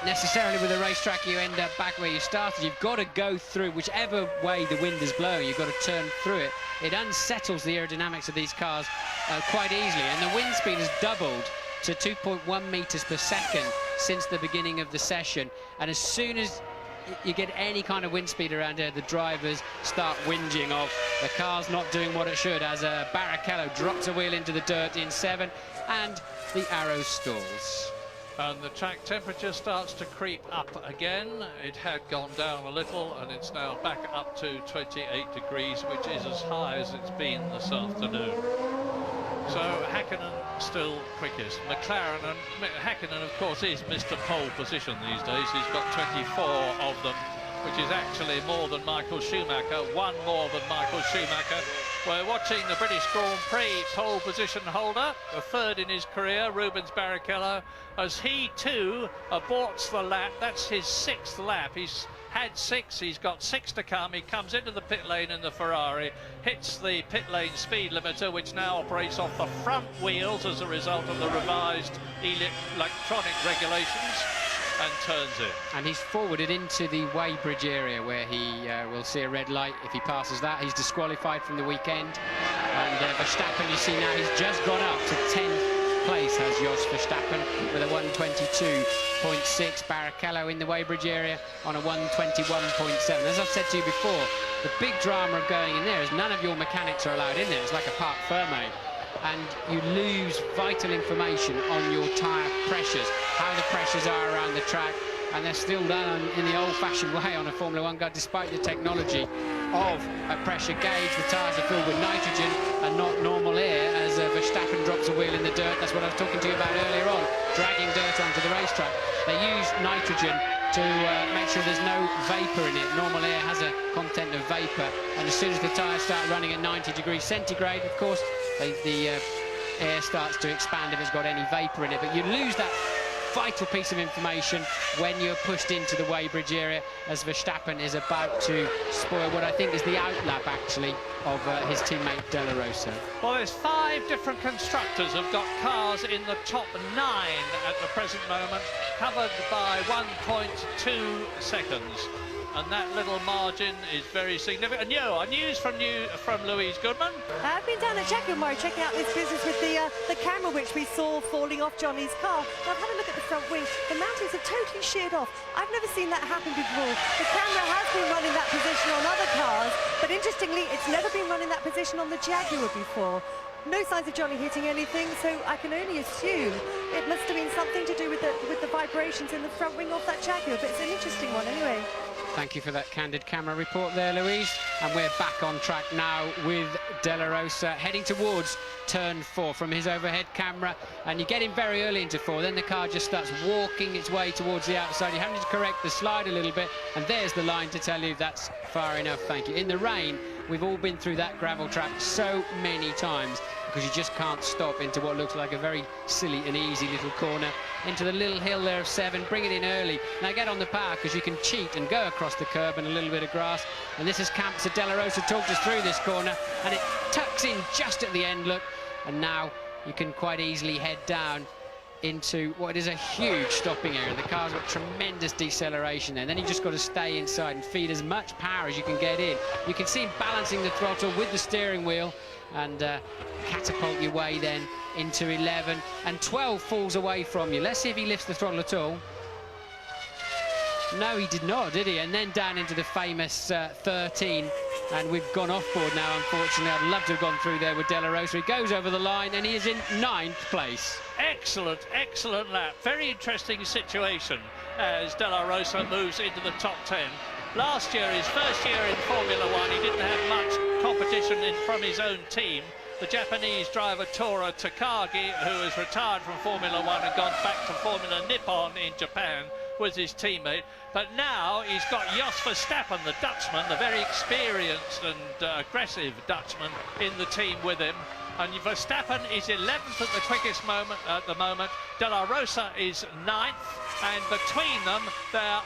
necessarily with a racetrack, you end up back where you started. You've got to go through whichever way the wind is blowing. You've got to turn through it. It unsettles the aerodynamics of these cars quite easily, and the wind speed has doubled to 2.1 meters per second since the beginning of the session. And as soon as you get any kind of wind speed around here, the drivers start whinging of the car's not doing what it should, as Barrichello drops a wheel into the dirt in 7 and the Arrow stalls. And the track temperature starts to creep up again. It had gone down a little and it's now back up to 28 degrees, which is as high as it's been this afternoon. So Häkkinen still quickest. McLaren, and Häkkinen of course is Mr. Pole Position these days. He's got 24 of them, which is actually more than Michael Schumacher, one more than Michael Schumacher. We're watching the British Grand Prix pole position holder, the third in his career, Rubens Barrichello, as he too aborts the lap. That's his 6th lap. He's had 6, he's got 6 to come. He comes into the pit lane in the Ferrari, hits the pit lane speed limiter, which now operates off the front wheels as a result of the revised electronic regulations, and turns in. And he's forwarded into the Weybridge area where he will see a red light. If he passes that, he's disqualified from the weekend. And Verstappen, you see now, he's just gone up to 10th place, has Jos Verstappen, with a 122.6. Barrichello in the Weybridge area on a 121.7. As I've said to you before, the big drama of going in there is none of your mechanics are allowed in there. It's like a parc fermé. And you lose vital information on your tyre pressures, how the pressures are around the track, and they're still done in the old-fashioned way on a Formula 1 car, despite the technology of a pressure gauge. The tyres are filled with nitrogen and not normal air, as Verstappen drops a wheel in the dirt. That's what I was talking to you about earlier on, dragging dirt onto the racetrack. They use nitrogen to make sure there's no vapour in it. Normal air has a content of vapour, and as soon as the tyres start running at 90 degrees centigrade, of course, the air starts to expand if it's got any vapour in it. But you lose that vital piece of information when you're pushed into the Weybridge area, as Verstappen is about to spoil what I think is the outlap, actually, of his teammate De La Rosa. Well, there's 5 different constructors have got cars in the top 9 at the present moment, covered by 1.2 seconds. And that little margin is very significant. And news from Louise Goodman. I've been down at Jaguar checking out this business with the camera which we saw falling off Johnny's car. I've had a look at the front wing. The mountings are totally sheared off. I've never seen that happen before. The camera has been running that position on other cars, but interestingly, it's never been running that position on the Jaguar before. No signs of Johnny hitting anything, so I can only assume it must have been something to do with the vibrations in the front wing of that Jaguar, but it's an interesting one anyway. Thank you for that candid camera report there, Louise. And we're back on track now with De La Rosa heading towards turn 4 from his overhead camera. And you get in very early into 4, then the car just starts walking its way towards the outside. You're having to correct the slide a little bit, and there's the line to tell you that's far enough, thank you. In the rain, we've all been through that gravel track so many times, because you just can't stop into what looks like a very silly and easy little corner, into the little hill there of 7, bring it in early. Now get on the power, because you can cheat and go across the curb and a little bit of grass. And this is Camp, so De La Rosa talked us through this corner, and it tucks in just at the end, look. And now you can quite easily head down into what is a huge stopping area. The car's got tremendous deceleration there. And then you just got to stay inside and feed as much power as you can get in. You can see him balancing the throttle with the steering wheel, and catapult your way then into 11, and 12 falls away from you. Let's see if he lifts the throttle at all. No, he did not, did he? And then down into the famous 13, and we've gone off board now, unfortunately. I'd love to have gone through there with De La Rosa. He goes over the line, and he is in 9th place. Excellent, excellent lap. Very interesting situation as De La Rosa moves into the top 10. Last year, his first year in Formula 1, he didn't have much competition from his own team. The Japanese driver Tora Takagi, who has retired from Formula 1 and gone back to Formula Nippon in Japan, was his teammate. But now he's got Jos Verstappen, the Dutchman, the very experienced and aggressive Dutchman, in the team with him. And Verstappen is 11th at the quickest moment at the moment. De La Rosa is 9th, and between them there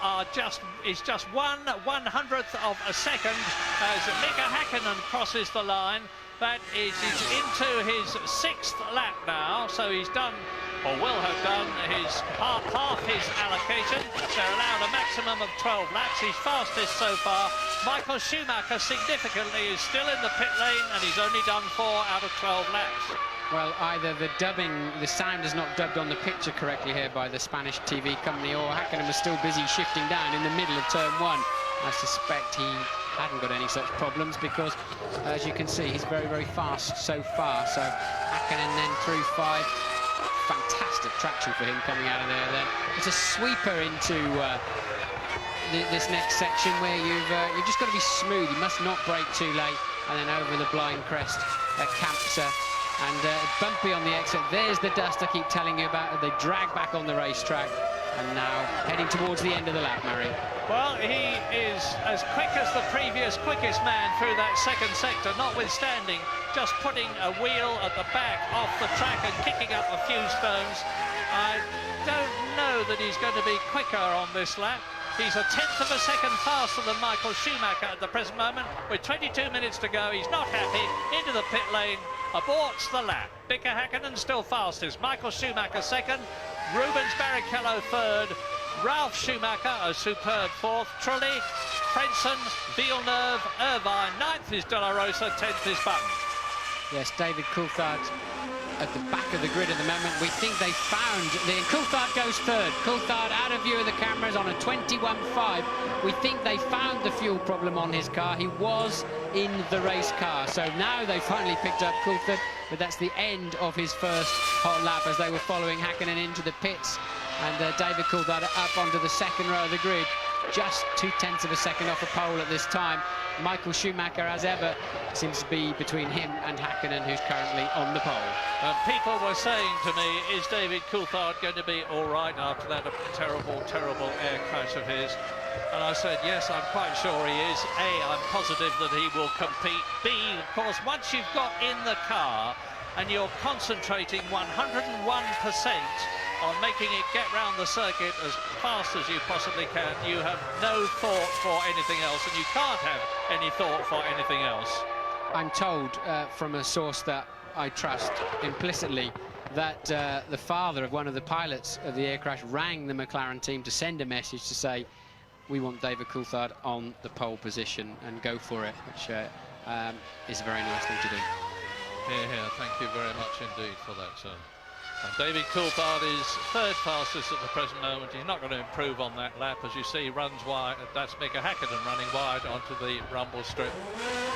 is just 1/100th of a second as Mika Häkkinen crosses the line. That is into his 6th lap now, so he's done, or will have done, his half his allocation. They're allowed a maximum of 12 laps. He's fastest so far. Michael Schumacher significantly is still in the pit lane, and he's only done 4 out of 12 laps. Well, either the sound is not dubbed on the picture correctly here by the Spanish TV company, or Hakkinen was still busy shifting down in the middle of turn 1. I suspect he hadn't got any such problems because, as you can see, he's very, very fast so far. So Hakkinen then through 5. Fantastic traction for him coming out of there then. It's a sweeper into this next section where you've just got to be smooth. You must not brake too late, and then over the blind crest at Campsa. And bumpy on the exit. There's the dust I keep telling you about. They drag back on the racetrack. And now heading towards the end of the lap, Murray. Well, he is as quick as the previous quickest man through that second sector, notwithstanding just putting a wheel at the back off the track and kicking up a few stones. I don't know that he's going to be quicker on this lap. He's a 1/10 of a second faster than Michael Schumacher at the present moment. With 22 minutes to go, he's not happy. Into the pit lane, aborts the lap. Mika Hakkinen still fastest. Michael Schumacher second. Rubens Barrichello third. Ralf Schumacher a superb fourth. Trulli, Frentzen, Villeneuve, Irvine. 9th is De La Rosa, 10th is Button. Yes, David Coulthard at the back of the grid at the moment. We think they found Coulthard goes third. Coulthard out of view of the cameras on a 21.5. We think they found the fuel problem on his car. He was in the race car. So now they finally picked up Coulthard, but that's the end of his first hot lap as they were following Hakkinen into the pits. And David Coulthard up onto the second row of the grid. Just 0.2 of a second off a pole at this time. Michael Schumacher, as ever, seems to be between him and Hakkinen, who's currently on the pole. People were saying to me, is David Coulthard going to be all right after that terrible, terrible air crash of his? And I said, yes, I'm quite sure he is. A, I'm positive that he will compete. B, of course, once you've got in the car and you're concentrating 101% on making it get round the circuit as fast as you possibly can, you have no thought for anything else, and you can't have any thought for anything else. I'm told from a source that I trust implicitly that the father of one of the pilots of the air crash rang the McLaren team to send a message to say, we want David Coulthard on the pole position and go for it, which is a very nice thing to do. Here, thank you very much indeed for that, sir. And David Coulthard is third fastest at the present moment. He's not going to improve on that lap. As you see, runs wide. That's Mika Hakkinen running wide onto the rumble strip.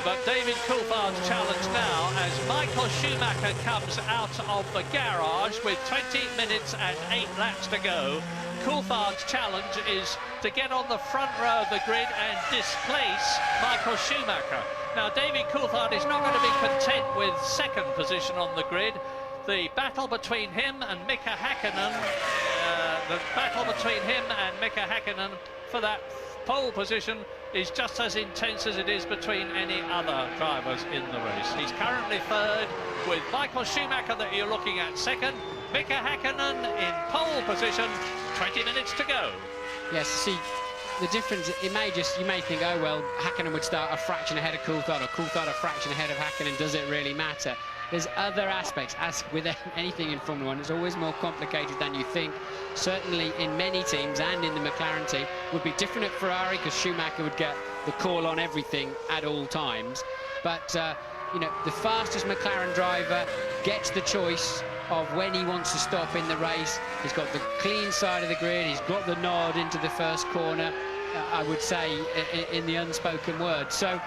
But David Coulthard's challenge now as Michael Schumacher comes out of the garage with 20 minutes and 8 laps to go. Coulthard's challenge is to get on the front row of the grid and displace Michael Schumacher. Now, David Coulthard is not going to be content with second position on the grid. The battle between him and Mika Hakkinen, for that pole position is just as intense as it is between any other drivers in the race. He's currently third with Michael Schumacher that you're looking at second. Mika Hakkinen in pole position, 20 minutes to go. Yes, see, the difference, you may think, oh, well, Hakkinen would start a fraction ahead of Coulthard, or Coulthard a fraction ahead of Hakkinen. Does it really matter? There's other aspects. As with anything in Formula 1, it's always more complicated than you think. Certainly in many teams, and in the McLaren team, would be different at Ferrari because Schumacher would get the call on everything at all times. But, you know, the fastest McLaren driver gets the choice of when he wants to stop in the race. He's got the clean side of the grid. He's got the nod into the first corner, I would say, in the unspoken word. So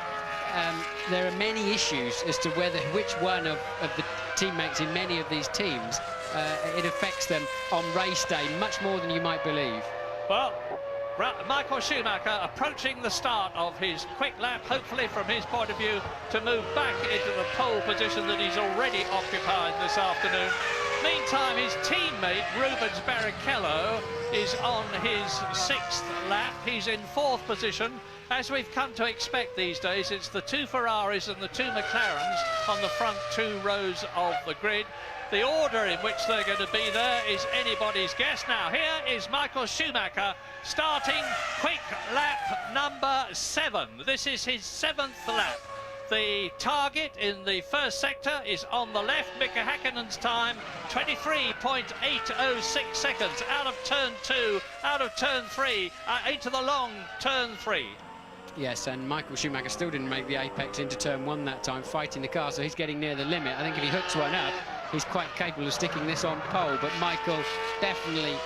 there are many issues as to which one of the teammates in many of these teams it affects them on race day much more than you might believe. Well, Michael Schumacher approaching the start of his quick lap, hopefully from his point of view to move back into the pole position that he's already occupied this afternoon. Meantime, his teammate Rubens Barrichello is on his 6th lap. He's in 4th position. As we've come to expect these days, it's the 2 Ferraris and the 2 McLarens on the front 2 rows of the grid. The order in which they're going to be there is anybody's guess. Now, here is Michael Schumacher starting quick lap number 7. This is his 7th lap. The target in the first sector is on the left. Mika Hakkinen's time, 23.806 seconds out of turn 2, out of turn 3, into the long turn 3. Yes, and Michael Schumacher still didn't make the apex into turn 1 that time, fighting the car, so he's getting near the limit. I think if he hooks one up, he's quite capable of sticking this on pole, but Michael definitely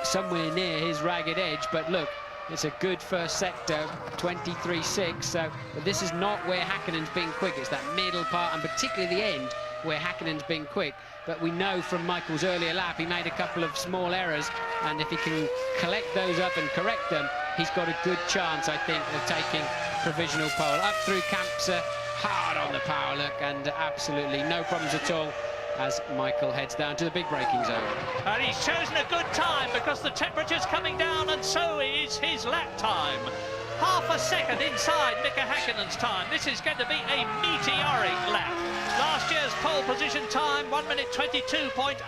somewhere near his ragged edge. But look, it's a good first sector, 23.6. So, but this is not where Häkkönen's been quick. It's that middle part, and particularly the end, where Häkkönen's been quick. But we know from Michael's earlier lap, he made a couple of small errors, and if he can collect those up and correct them, he's got a good chance, I think, of taking provisional pole. Up through Campse, hard on the power look, and absolutely no problems at all as Michael heads down to the big braking zone. And he's chosen a good time because the temperature's coming down, and so is his lap time. Half a second inside Mika Häkkönen's time. This is going to be a meteoric lap. Last year's pole position time, 1 minute 22.088.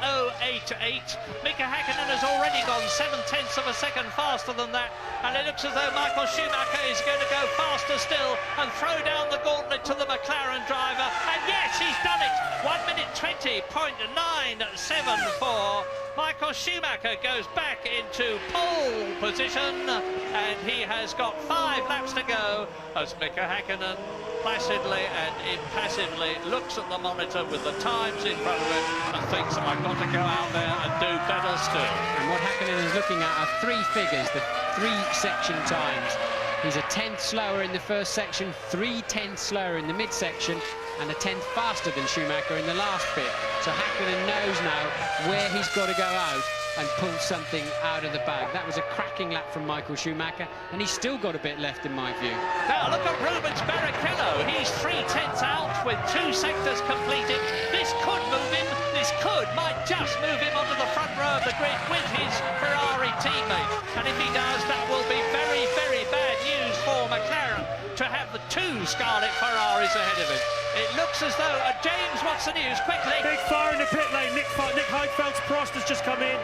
Mika Häkkönen has already gone 7/10 of a second faster than that, and it looks as though Michael Schumacher is going to go faster still and throw down the gauntlet to the McLaren driver. And yes, he's done it. 1 minute 20.974. Michael Schumacher goes back into pole position, and he has got 5 laps to go as Mika Häkkönen placidly and impassively looks at the monitor with the times in front of him and thinks, I've got to go out there and do better still. And what Häkkönen is looking at are 3 figures, the 3 section times. He's a 10th slower in the first section, 3/10 slower in the midsection, and a 10th faster than Schumacher in the last bit. So Häkkönen knows now where he's got to go out and pull something out of the bag. That was a cracking lap from Michael Schumacher, and he's still got a bit left in my view. Now look at Rubens Barrichello. He's 3/10 out with 2 sectors completed. This could move him. This might just move him onto the front row of the grid with his Ferrari teammate. And if he does, that will be very, very bad news for McLaren to have the 2 Scarlet Ferraris ahead of him. It looks as though James, what's the news? Quickly. Big fire in the pit lane. Nick Heidfeld's Prost has just come in.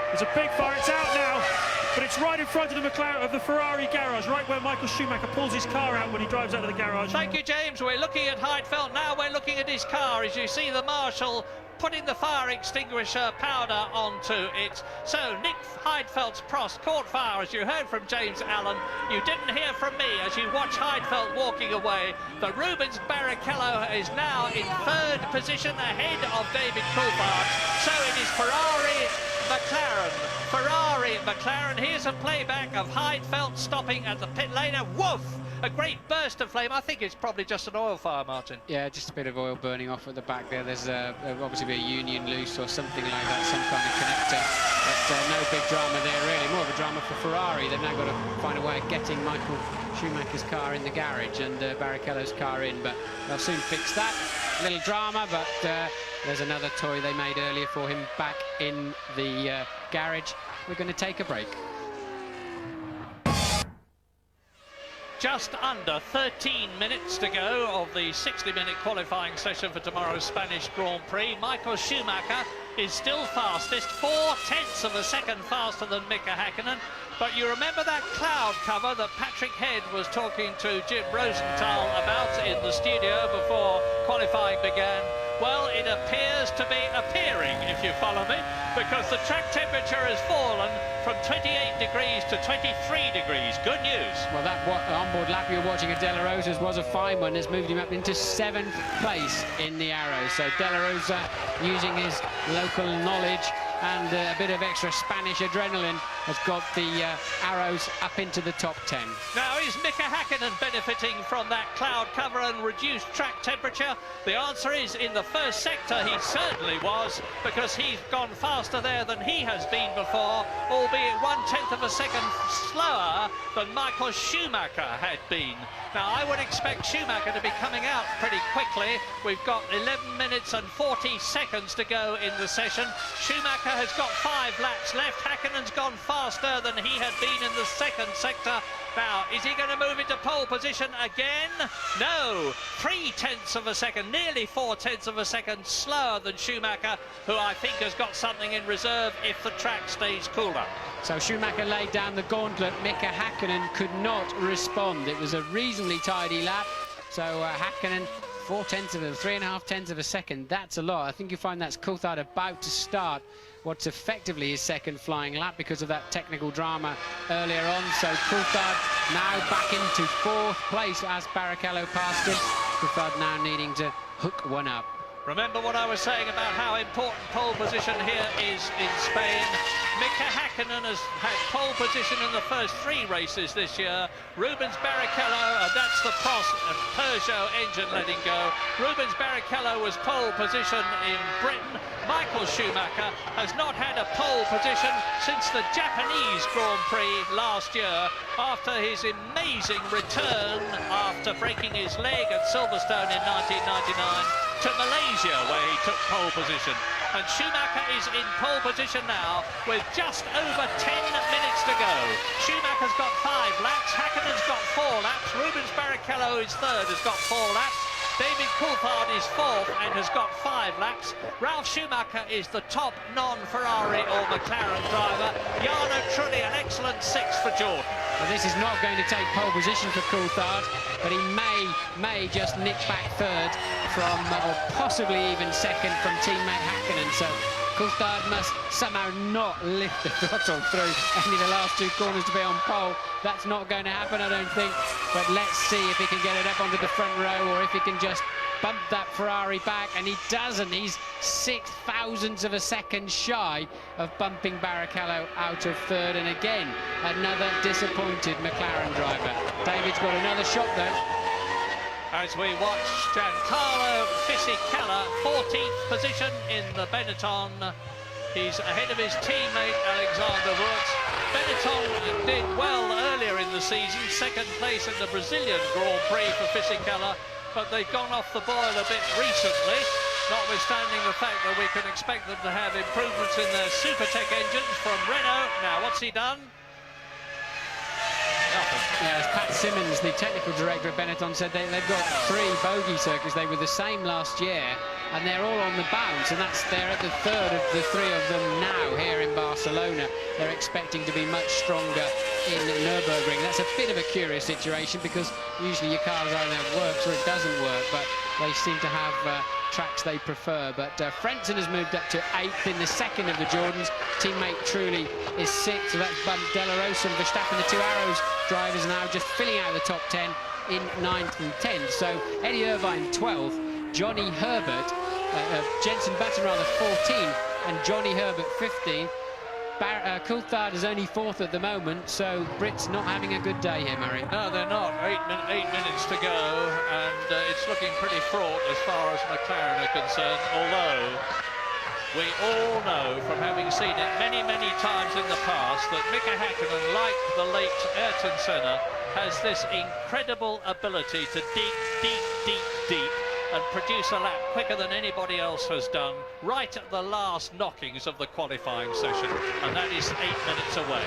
There's a big fire. It's out now, but it's right in front of the McLaren, of the Ferrari garage, right where Michael Schumacher pulls his car out when he drives out of the garage. Thank you, James. We're looking at Heidfeld now. We're looking at his car as you see the marshal putting the fire extinguisher powder onto it. So Nick Heidfeld's Prost caught fire, as you heard from James Allen. You didn't hear from me as you watch Heidfeld walking away. The Rubens Barrichello is now in 3rd position ahead of David Coulthard. So it is Ferrari, McLaren. Here's a playback of Heidfeld stopping at the pit lane. And woof! A great burst of flame. I think it's probably just an oil fire, Martin. Yeah, just a bit of oil burning off at the back there. There's obviously be a union loose or something like that, some kind of connector. But no big drama there, really. More of a drama for Ferrari. They've now got to find a way of getting Michael Schumacher's car in the garage and Barrichello's car in, but they'll soon fix that. A little drama, but there's another toy they made earlier for him back in the garage. We're going to take a break. Just under 13 minutes to go of the 60-minute qualifying session for tomorrow's Spanish Grand Prix. Michael Schumacher is still fastest, 4/10 of a second faster than Mika Häkkönen. But you remember that cloud cover that Patrick Head was talking to Jim Rosenthal about in the studio before qualifying began? Well, it appears to be appearing, if you follow me, because the track temperature has fallen from 28 degrees to 23 degrees. Good news. Well, that onboard lap you were watching at De La Rosa's was a fine one. It's moved him up into 7th place in the Arrows. So De La Rosa, using his local knowledge and a bit of extra Spanish adrenaline, has got the Arrows up into the top 10. Now, is Mika Häkkönen benefiting from that cloud cover and reduced track temperature? The answer is, in the first sector, he certainly was, because he's gone faster there than he has been before, albeit 1/10 of a second slower than Michael Schumacher had been. Now, I would expect Schumacher to be coming out pretty quickly. We've got 11 minutes and 40 seconds to go in the session. Schumacher has got 5 laps left. Häkkönen's gone faster than he had been in the second sector. Now, is he going to move into pole position again? No, 3/10 of a second, nearly 4/10 of a second slower than Schumacher, who I think has got something in reserve if the track stays cooler. So Schumacher laid down the gauntlet. Mika Häkkönen could not respond. It was a reasonably tidy lap. So Häkkönen, 3.5 of a second. That's a lot. I think you find that's Coulthard about to start what's effectively his second flying lap because of that technical drama earlier on. So Coulthard now back into 4th place as Barrichello passed him. Coulthard now needing to hook one up. Remember what I was saying about how important pole position here is in Spain. Mika Häkkinen has had pole position in the first 3 races this year. Rubens Barrichello, and that's the Peugeot engine letting go. Rubens Barrichello was pole position in Britain. Michael Schumacher has not had a pole position since the Japanese Grand Prix last year, after his amazing return after breaking his leg at Silverstone in 1999 to Malaysia, where he took pole position. And Schumacher is in pole position now with just over 10 minutes to go. Schumacher's got 5 laps, Häkkinen's got 4 laps, Rubens Barrichello is third, has got 4 laps. David Coulthard is 4th and has got 5 laps. Ralf Schumacher is the top non-Ferrari or McLaren driver. Jarno Trulli, an excellent 6th for Jordan. Well, this is not going to take pole position for Coulthard, but he may just nick back 3rd from, or possibly even 2nd from teammate Häkkinen. So Coulthard must somehow not lift the throttle through any of the last 2 corners to be on pole. That's not going to happen, I don't think. But let's see if he can get it up onto the front row, or if he can just bump that Ferrari back, and he doesn't. He's 0.06 of a second shy of bumping Barrichello out of 3rd, and again, another disappointed McLaren driver. David's got another shot, though. As we watch Giancarlo Fisichella, 14th position in the Benetton. He's ahead of his teammate Alexander Wurz. Benetton did well earlier in the season, 2nd place in the Brazilian Grand Prix for Fisichella, but they've gone off the boil a bit recently, notwithstanding the fact that we can expect them to have improvements in their Supertech engines from Renault. Now, what's he done? Nothing. Yeah, as Pat Simmons, the technical director of Benetton, said they've got 3 bogey circuits. They were the same last year, and they're all on the bounce, and they're at the 3rd of the 3 of them now here in Barcelona. They're expecting to be much stronger in Nürburgring. That's a bit of a curious situation, because usually your car either works or it doesn't work, but they seem to have tracks they prefer. But Frentzen has moved up to 8th in the 2nd of the Jordans. Teammate Trulli is 6th, so that's bumped De La Rosa and Verstappen, the 2 Arrows drivers, now just filling out the top 10 in 9th and 10th. So Eddie Irvine 12th, Johnny Herbert, Jenson Button rather 14th, and Johnny Herbert 15th. Coulthard is only 4th at the moment, so Brits not having a good day here, Murray. No, they're not. 8 minutes to go, and it's looking pretty fraught as far as McLaren are concerned, although we all know from having seen it many, many times in the past that Mika Häkkinen, like the late Ayrton Senna, has this incredible ability to dig deep and produce a lap quicker than anybody else has done, right at the last knockings of the qualifying session, and that is 8 minutes away.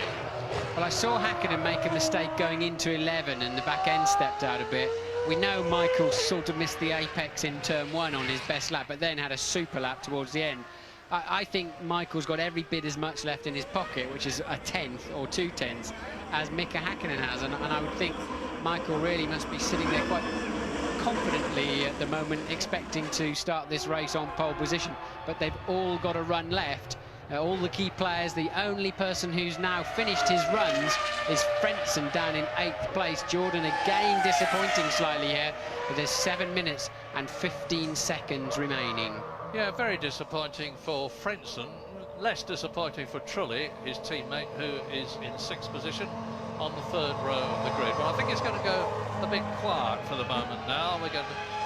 Well, I saw Häkkinen make a mistake going into 11, and the back end stepped out a bit. We know Michael sort of missed the apex in turn 1 on his best lap, but then had a super lap towards the end. I think Michael's got every bit as much left in his pocket, which is a 10th or 2 tenths, as Mika Häkkinen has, and I would think Michael really must be sitting there quite confidently at the moment, expecting to start this race on pole position, but they've all got a run left. All the key players. The only person who's now finished his runs is Frentzen down in 8th place. Jordan again disappointing slightly here, but there's 7 minutes and 15 seconds remaining. Yeah, very disappointing for Frentzen. Less disappointing for Trulli, his teammate, who is in 6th position on the 3rd row of the grid. But I think it's going to go a bit quiet for the moment now.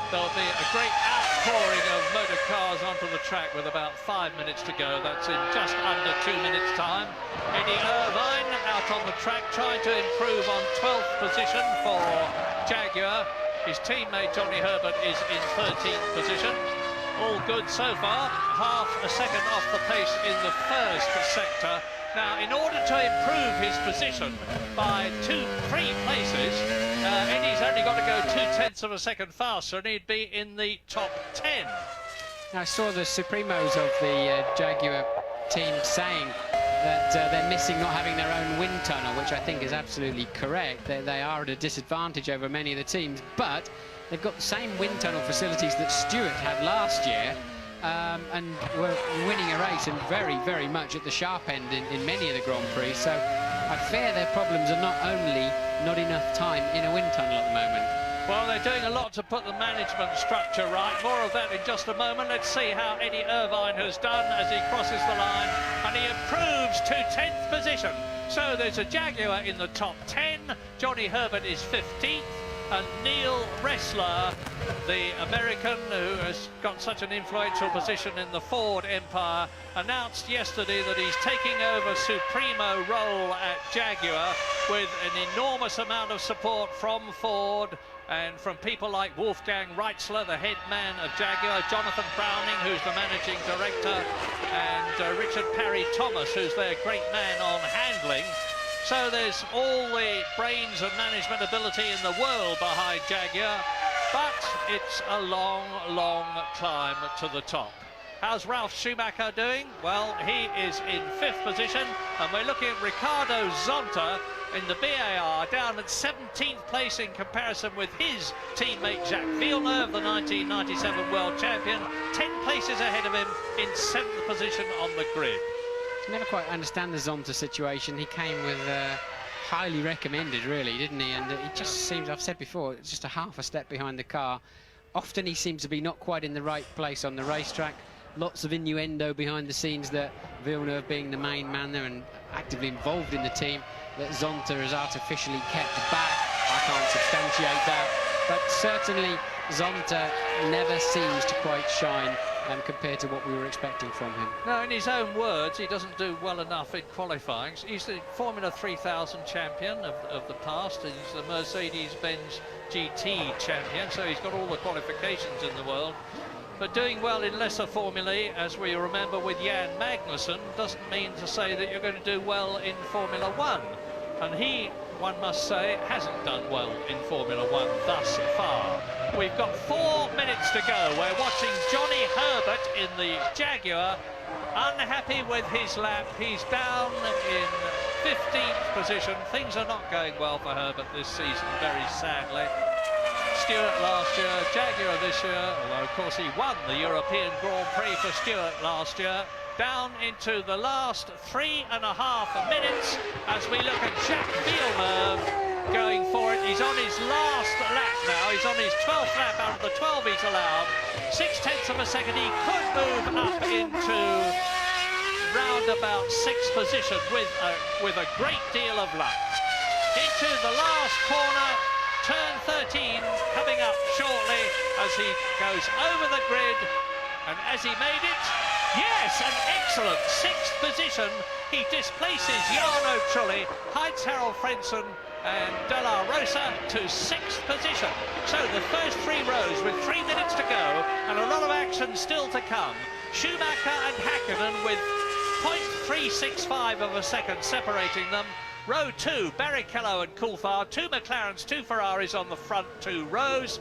There'll be a great outpouring of motor cars onto the track with about 5 minutes to go. That's in just under 2 minutes' time. Eddie Irvine out on the track trying to improve on 12th position for Jaguar. His teammate Johnny Herbert is in 13th position. All good so far. Half a second off the pace in the first sector. Now, in order to improve his position by 3 places, Eddie's only got to go 0.2 of a second faster, and he'd be in the top 10. Now, I saw the Supremos of the Jaguar team saying that they're missing not having their own wind tunnel, which I think is absolutely correct. They are at a disadvantage over many of the teams, but they've got the same wind tunnel facilities that Stewart had last year, and were winning a race, and very, very much at the sharp end in many of the Grand Prix. So I fear their problems are not only not enough time in a wind tunnel at the moment. Well, they're doing a lot to put the management structure right. More of that in just a moment. Let's see how Eddie Irvine has done as he crosses the line, and he improves to 10th position. So there's a Jaguar in the top 10. Johnny Herbert is 15th, and Neil Ressler, the American who has got such an influential position in the Ford empire, announced yesterday that he's taking over Supremo role at Jaguar with an enormous amount of support from Ford and from people like Wolfgang Reitzler, the head man of Jaguar, Jonathan Browning, who's the managing director, and Richard Parry Thomas, who's their great man on handling. So there's all the brains and management ability in the world behind Jaguar, but it's a long, long climb to the top. How's Ralf Schumacher doing? Well, he is in 5th position, and we're looking at Ricardo Zonta in the BAR down at 17th place in comparison with his teammate Jacques Villeneuve, the 1997 world champion, 10 places ahead of him in 7th position on the grid. Never quite understand the Zonta situation. He came with highly recommended, really, didn't he? And he just seems, I've said before, it's just a half a step behind the car. Often he seems to be not quite in the right place on the racetrack. Lots of innuendo behind the scenes that Villeneuve, being the main man there and actively involved in the team, that Zonta is artificially kept back. I can't substantiate that, but certainly Zonta never seems to quite shine compared to what we were expecting from him. No, in his own words, he doesn't do well enough in qualifying. He's the Formula 3000 champion of the past, and he's the Mercedes-Benz GT champion, so he's got all the qualifications in the world. But doing well in lesser formulae, as we remember with Jan Magnussen, doesn't mean to say that you're going to do well in Formula 1. And he, one must say, hasn't done well in Formula 1 thus far. We've got 4 minutes to go. We're watching Johnny Herbert in the Jaguar, unhappy with his lap. He's down in 15th position. Things are not going well for Herbert this season, very sadly. Stewart last year, Jaguar this year, although of course he won the European Grand Prix for Stewart last year. Down into the last 3.5 minutes as we look at Jacques Villeneuve going for it. He's on his last lap now. He's on his 12th lap out of the 12 he's allowed. 0.6 of a second. He could move up into round about 6th position with a great deal of luck. Into the last corner. Turn 13 coming up shortly as he goes over the grid, and as he made it, yes, an excellent 6th position. He displaces Jarno Trulli, hides Harold Frentzen and De La Rosa to 6th position. So the first 3 rows with 3 minutes to go and a lot of action still to come. Schumacher and Hakkinen with 0.365 of a second separating them. Row 2, Barrichello and Coulthard, 2 McLarens, 2 Ferraris on the front 2 rows.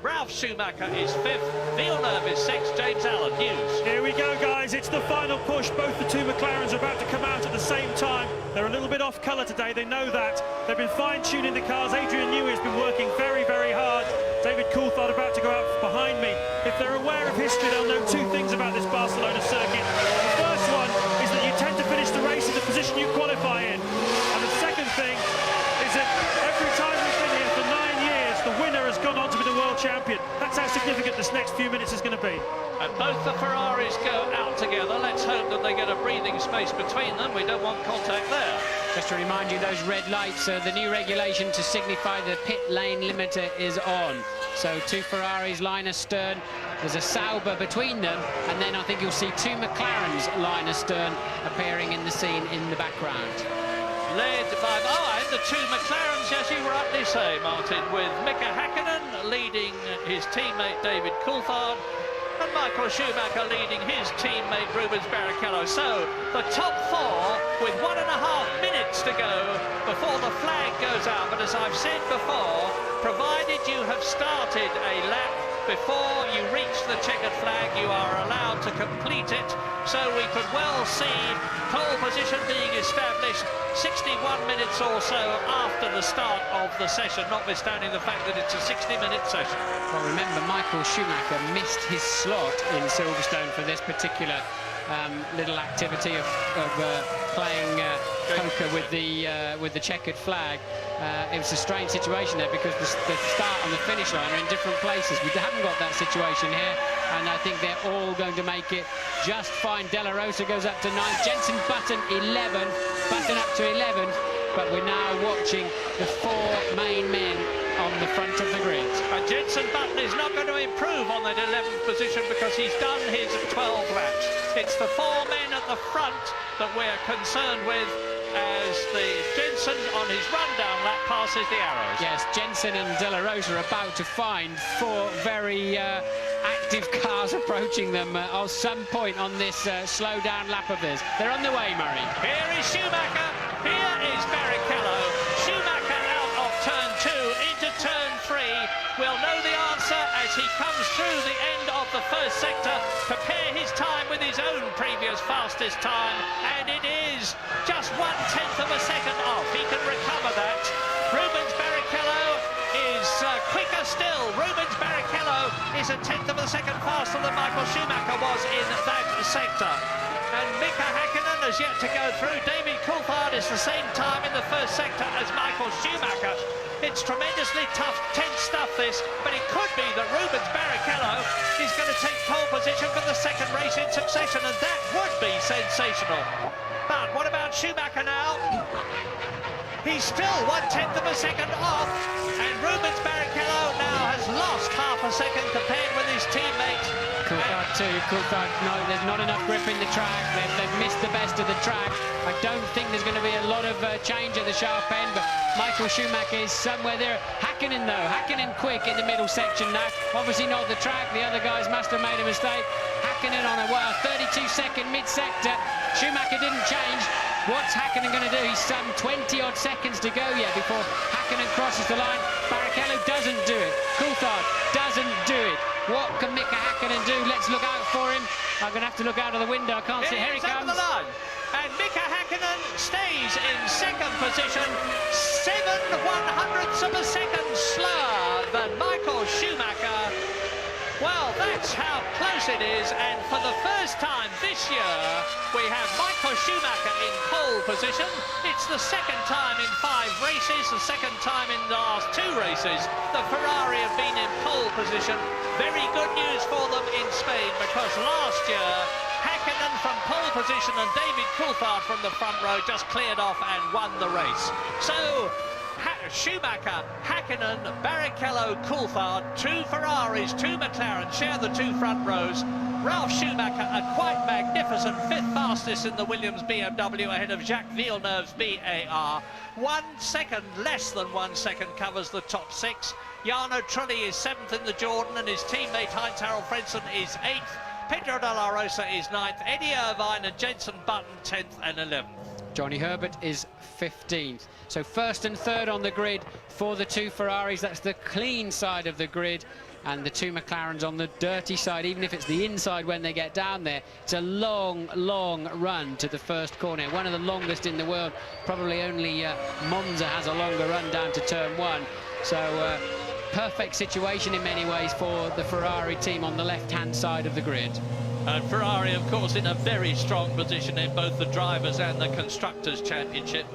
Ralf Schumacher is 5th, Villeneuve is 6th, James Allen Hughes. Here we go, guys, it's the final push. Both the 2 McLarens are about to come out at the same time. They're a little bit off colour today, they know that. They've been fine-tuning the cars. Adrian Newey has been working very, very hard. David Coulthard about to go out behind me. If they're aware of history, they'll know 2 things about this Barcelona circuit. The first one is that you tend to finish the race in the position you qualify in. Thing is that every time we've been here for 9 years, the winner has gone on to be the world champion. That's how significant this next few minutes is going to be. And both the Ferraris go out together. Let's hope that they get a breathing space between them. We don't want contact there. Just to remind you, those red lights are the new regulation to signify the pit lane limiter is on. So 2 Ferraris line astern. There's a Sauber between them, and then I think you'll see 2 McLarens line astern appearing in the scene in the background. Led by, and the 2 McLarens, as you rightly say, Martin, with Mika Hakkinen leading his teammate David Coulthard and Michael Schumacher leading his teammate Rubens Barrichello. So the top 4 with 1.5 minutes to go before the flag goes out. But as I've said before, provided you have started a lap before you reach the checkered flag, you are allowed to complete it. So we could well see pole position being established 61 minutes or so after the start of the session, notwithstanding the fact that it's a 60-minute session. Well, remember, Michael Schumacher missed his slot in Silverstone for this particular little activity of playing poker with the checkered flag. It was a strange situation there because the start and the finish line are in different places. We haven't got that situation here, and I think they're all going to make it just fine. De La Rosa goes up to 9th, Jenson Button 11th, Button up to 11th, but we're now watching the 4 main men on the front of the grid. And Jenson Button is not going to improve on that 11th position because he's done his 12 laps. It's the 4 men at the front that we're concerned with as the Jenson on his rundown lap passes the arrows. Yes, Jenson and De La Rosa are about to find 4 very active cars approaching them at some point on this slow down lap of this. They're on the way, Murray. Here is Schumacher, here is Barrichello. Schumacher out of turn 2 into turn 3. We'll know the answer as he comes through the end of the first sector, compare his time with his own previous fastest time, and it is just 1/10 of a second off. He can recover that. Rubens Barrichello is quicker still. Rubens Barrichello is 1/10 of a second faster than Michael Schumacher was in that sector. And Mika Häkkinen has yet to go through. David Coulthard is the same time in the first sector as Michael Schumacher. It's tremendously tough, tense stuff this, but it could be that Rubens Barrichello is going to take pole position for the second race in succession, and that would be sensational. But what about Schumacher now? He's still 1/10 of a second off, and Rubens Barrichello now has lost half a second compared with his teammate. Coulthard too. Coulthard, no, there's not enough grip in the track. They've missed the best of the track. I don't think there's going to be a lot of change at the sharp end, but Michael Schumacher is somewhere there. Häkkinen though, Häkkinen quick in the middle section now. Obviously not the track. The other guys must have made a mistake. Häkkinen on a 32-second mid-sector. Schumacher didn't change. What's Häkkinen going to do? He's some 20-odd seconds to go yet before Häkkinen crosses the line. Barrichello doesn't do it. Coulthard doesn't do it. What can Mika Häkkinen do? Let's look out for him. I'm going to have to look out of the window. I can't see. Here he comes. Over the line. And Mika Häkkinen stays in second position, 7/100ths of a second slower than Michael Schumacher. Well, that's how close it is, and for the first time this year, we have Michael Schumacher in pole position. It's the second time in 5 races, the second time in the last 2 races the Ferrari have been in pole position. Very good news for them in Spain, because last year, Häkkinen from pole position and David Coulthard from the front row just cleared off and won the race. So, Schumacher, Häkkinen, Barrichello, Coulthard, 2 Ferraris, 2 McLaren share the 2 front rows. Ralf Schumacher, a quite magnificent 5th fastest in the Williams BMW ahead of Jacques Villeneuve's BAR. 1 second, less than 1 second covers the top 6. Jarno Trulli is 7th in the Jordan and his teammate Heinz-Harald Frentzen is 8th. Pedro de la Rosa is 9th. Eddie Irvine and Jenson Button 10th and 11th. Johnny Herbert is 15th. So 1st and 3rd on the grid for the 2 Ferraris. That's the clean side of the grid. And the 2 McLarens on the dirty side, even if it's the inside when they get down there. It's a long, long run to the first corner. One of the longest in the world. Probably only Monza has a longer run down to turn 1. So perfect situation in many ways for the Ferrari team on the left-hand side of the grid. And Ferrari, of course, in a very strong position in both the Drivers' and the Constructors' Championship.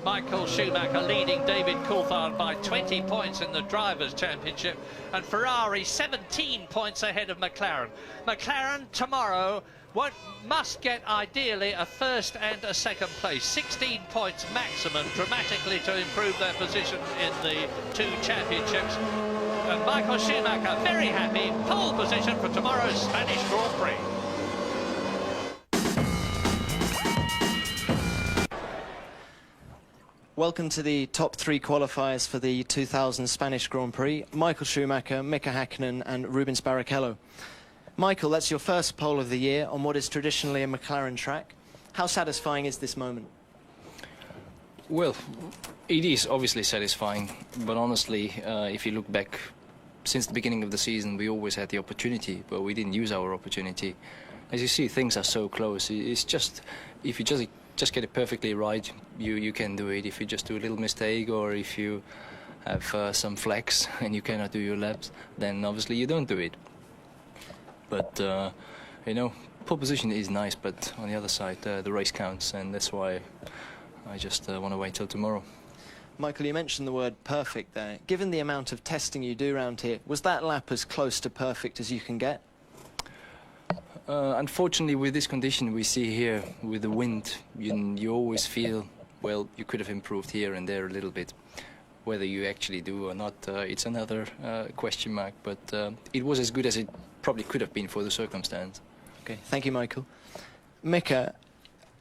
Michael Schumacher leading David Coulthard by 20 points in the Drivers' Championship. And Ferrari 17 points ahead of McLaren. McLaren tomorrow must get ideally a 1st and a 2nd place. 16 points maximum, dramatically to improve their position in the 2 championships. And Michael Schumacher very happy, pole position for tomorrow's Spanish Grand Prix. Welcome to the top 3 qualifiers for the 2000 Spanish Grand Prix. Michael Schumacher, Mika Häkkinen and Rubens Barrichello. Michael, that's your first pole of the year on what is traditionally a McLaren track. How satisfying is this moment? Well, it is obviously satisfying, but honestly, if you look back, since the beginning of the season, we always had the opportunity, but we didn't use our opportunity. As you see, things are so close. It's just, if you just get it perfectly right, you can do it. If you just do a little mistake, or if you have some flex and you cannot do your laps, then obviously you don't do it. But, you know, Pole position is nice, but on the other side, the race counts, and that's why I just want to wait till tomorrow. Michael, you mentioned the word perfect there. Given the amount of testing you do around here, was that lap as close to perfect as you can get? Unfortunately, with this condition we see here, with the wind, you always feel, well, you could have improved here and there a little bit. Whether you actually do or not, it's another question mark, but it was as good as it probably could have been for the circumstance. Okay, thank you, Michael. Mika,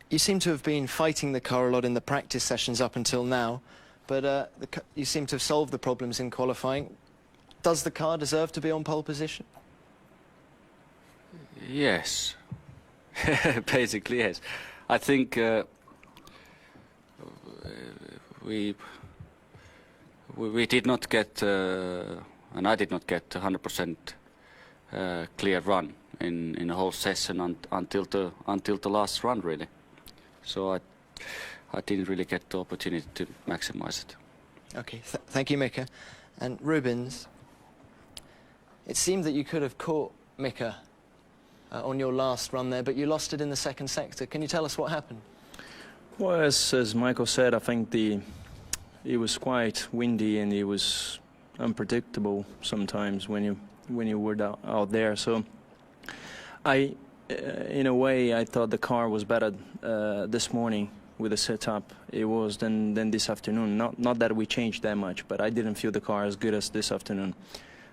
you seem to have been fighting the car a lot in the practice sessions up until now, but you seem to have solved the problems in qualifying. Does the car deserve to be on pole position? Yes, basically yes. I think we did not get, and I did not get 100% clear run in the whole session until the last run, really. So I didn't really get the opportunity to maximize it. Okay, thank you, Mika. And Rubens, it seemed that you could have caught Mika on your last run there, but you lost it in the second sector. Can you tell us what happened? Well, as Michael said, I think it was quite windy and it was unpredictable sometimes when you were out there. So in a way, I thought the car was better this morning with the setup it was than this afternoon. Not that we changed that much, but I didn't feel the car as good as this afternoon.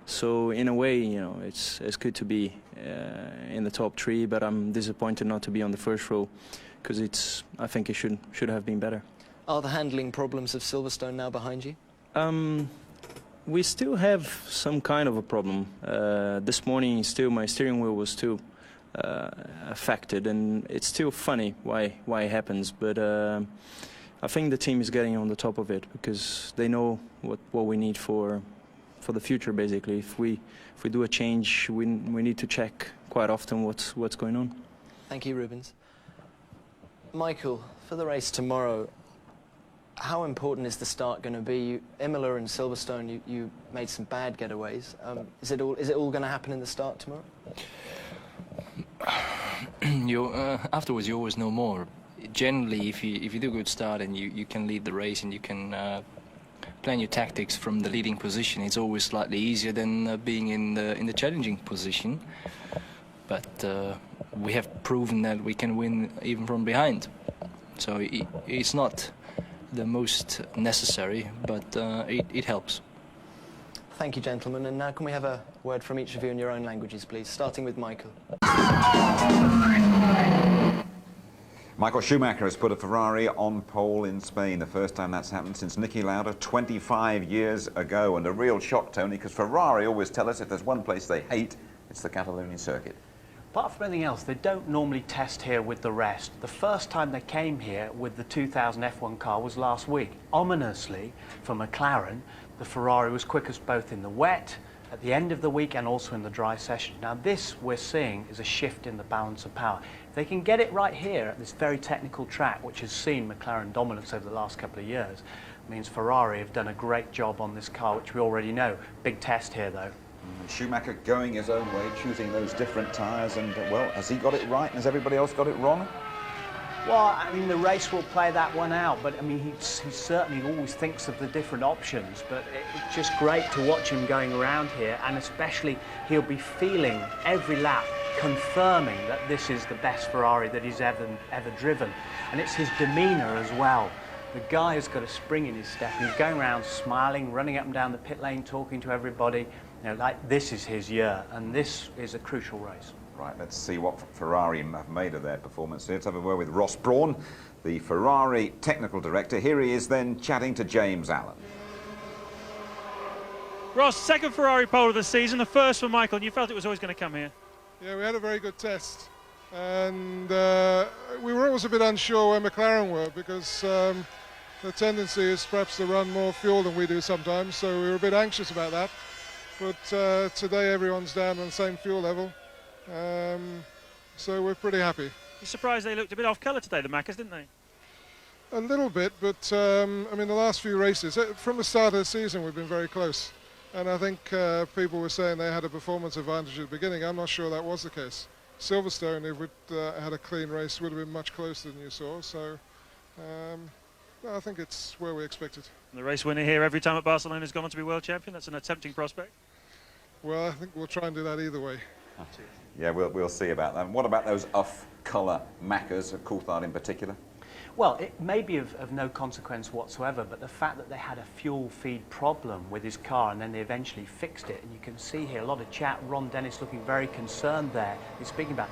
So in a way, you know, it's good to be in the top three, but I'm disappointed not to be on the first row because I think it should have been better. Are the handling problems of Silverstone now behind you? We still have some kind of a problem. This morning, still my steering wheel was still affected, and it's still funny why it happens. But I think the team is getting on the top of it because they know what we need for the future. Basically, if we do a change, we need to check quite often what's going on. Thank you, Rubens. Michael, for the race tomorrow, how important is the start going to be? Imola and Silverstone, you made some bad getaways. Is it all going to happen in the start tomorrow? Afterwards, you always know more. Generally, if you do a good start and you can lead the race and you can plan your tactics from the leading position, it's always slightly easier than being in the challenging position. But we have proven that we can win even from behind. So it's not the most necessary, but it helps. Thank you, gentlemen. And now can we have a word from each of you in your own languages, please, starting with Michael. Michael Schumacher has put a Ferrari on pole in Spain. The first time that's happened since Niki Lauda 25 years ago. And a real shock, Tony, because Ferrari always tell us if there's one place they hate, it's the Catalonian circuit. Apart from anything else, they don't normally test here with the rest. The first time they came here with the 2000 F1 car was last week. Ominously, for McLaren, the Ferrari was quickest both in the wet, at the end of the week, and also in the dry session. Now this we're seeing is a shift in the balance of power. If they can get it right here at this very technical track, which has seen McLaren dominance over the last couple of years, means Ferrari have done a great job on this car, which we already know. Big test here though. Schumacher going his own way, choosing those different tyres, and well, has he got it right and has everybody else got it wrong? Well, I mean, the race will play that one out, but I mean, he certainly always thinks of the different options, but it's just great to watch him going around here, and especially he'll be feeling every lap, confirming that this is the best Ferrari that he's ever driven, and it's his demeanour as well. The guy has got a spring in his step. He's going around smiling, running up and down the pit lane, talking to everybody. You know, like this is his year, and this is a crucial race. Right, let's see what Ferrari have made of their performance. Let's have a word with Ross Brawn, the Ferrari technical director. Here he is then chatting to James Allen. Ross, second Ferrari pole of the season, the first for Michael, and you felt it was always going to come here. Yeah, we had a very good test, and we were always a bit unsure where McLaren were because the tendency is perhaps to run more fuel than we do sometimes, so we were a bit anxious about that. But today everyone's down on the same fuel level, so we're pretty happy. You're surprised they looked a bit off colour today, the Maccas, didn't they? A little bit, but I mean the last few races, from the start of the season we've been very close. And I think people were saying they had a performance advantage at the beginning. I'm not sure that was the case. Silverstone, if we'd had a clean race, would have been much closer than you saw. So I think it's where we expected. The race winner here every time at Barcelona has gone on to be world champion. That's an tempting prospect. Well, I think we'll try and do that either way. Yeah, we'll see about that. What about those off-colour Maccas, Coulthard in particular? Well, it may be of no consequence whatsoever, but the fact that they had a fuel feed problem with his car and then they eventually fixed it, and you can see here a lot of chat, Ron Dennis looking very concerned there, he's speaking about,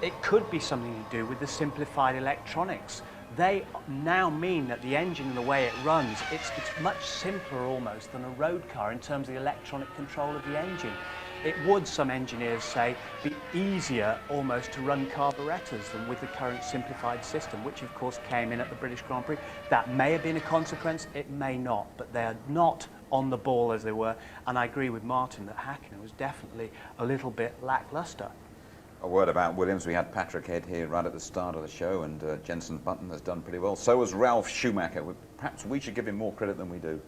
it could be something to do with the simplified electronics. They now mean that the engine and the way it runs, it's much simpler almost than a road car in terms of the electronic control of the engine. It would, some engineers say, be easier almost to run carburettors than with the current simplified system, which of course came in at the British Grand Prix. That may have been a consequence, it may not, but they are not on the ball as they were, and I agree with Martin that Hakkinen was definitely a little bit lacklustre. A word about Williams. We had Patrick Head here right at the start of the show, and Jenson Button has done pretty well. So has Ralf Schumacher. Perhaps we should give him more credit than we do.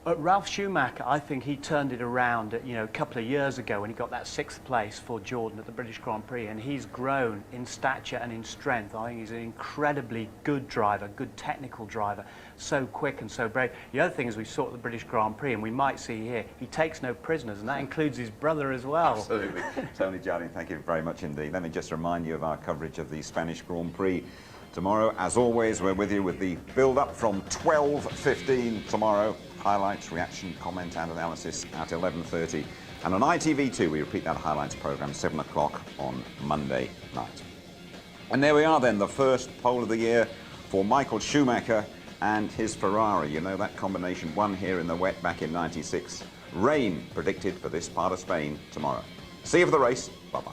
Ralf Schumacher, I think he turned it around a couple of years ago when he got that 6th place for Jordan at the British Grand Prix, and he's grown in stature and in strength. I think he's an incredibly good driver, good technical driver, so quick and so brave. The other thing is we saw at the British Grand Prix, and we might see here, he takes no prisoners, and that includes his brother as well. Absolutely. Tony Jardine, thank you very much indeed. Let me just remind you of our coverage of the Spanish Grand Prix tomorrow. As always, we're with you with the build-up from 12:15 tomorrow. Highlights, reaction, comment and analysis at 11:30. And on ITV2, we repeat that highlights programme 7 o'clock on Monday night. And there we are then, the first pole of the year for Michael Schumacher and his Ferrari. You know, that combination won here in the wet back in '96. Rain predicted for this part of Spain tomorrow. See you for the race. Bye-bye.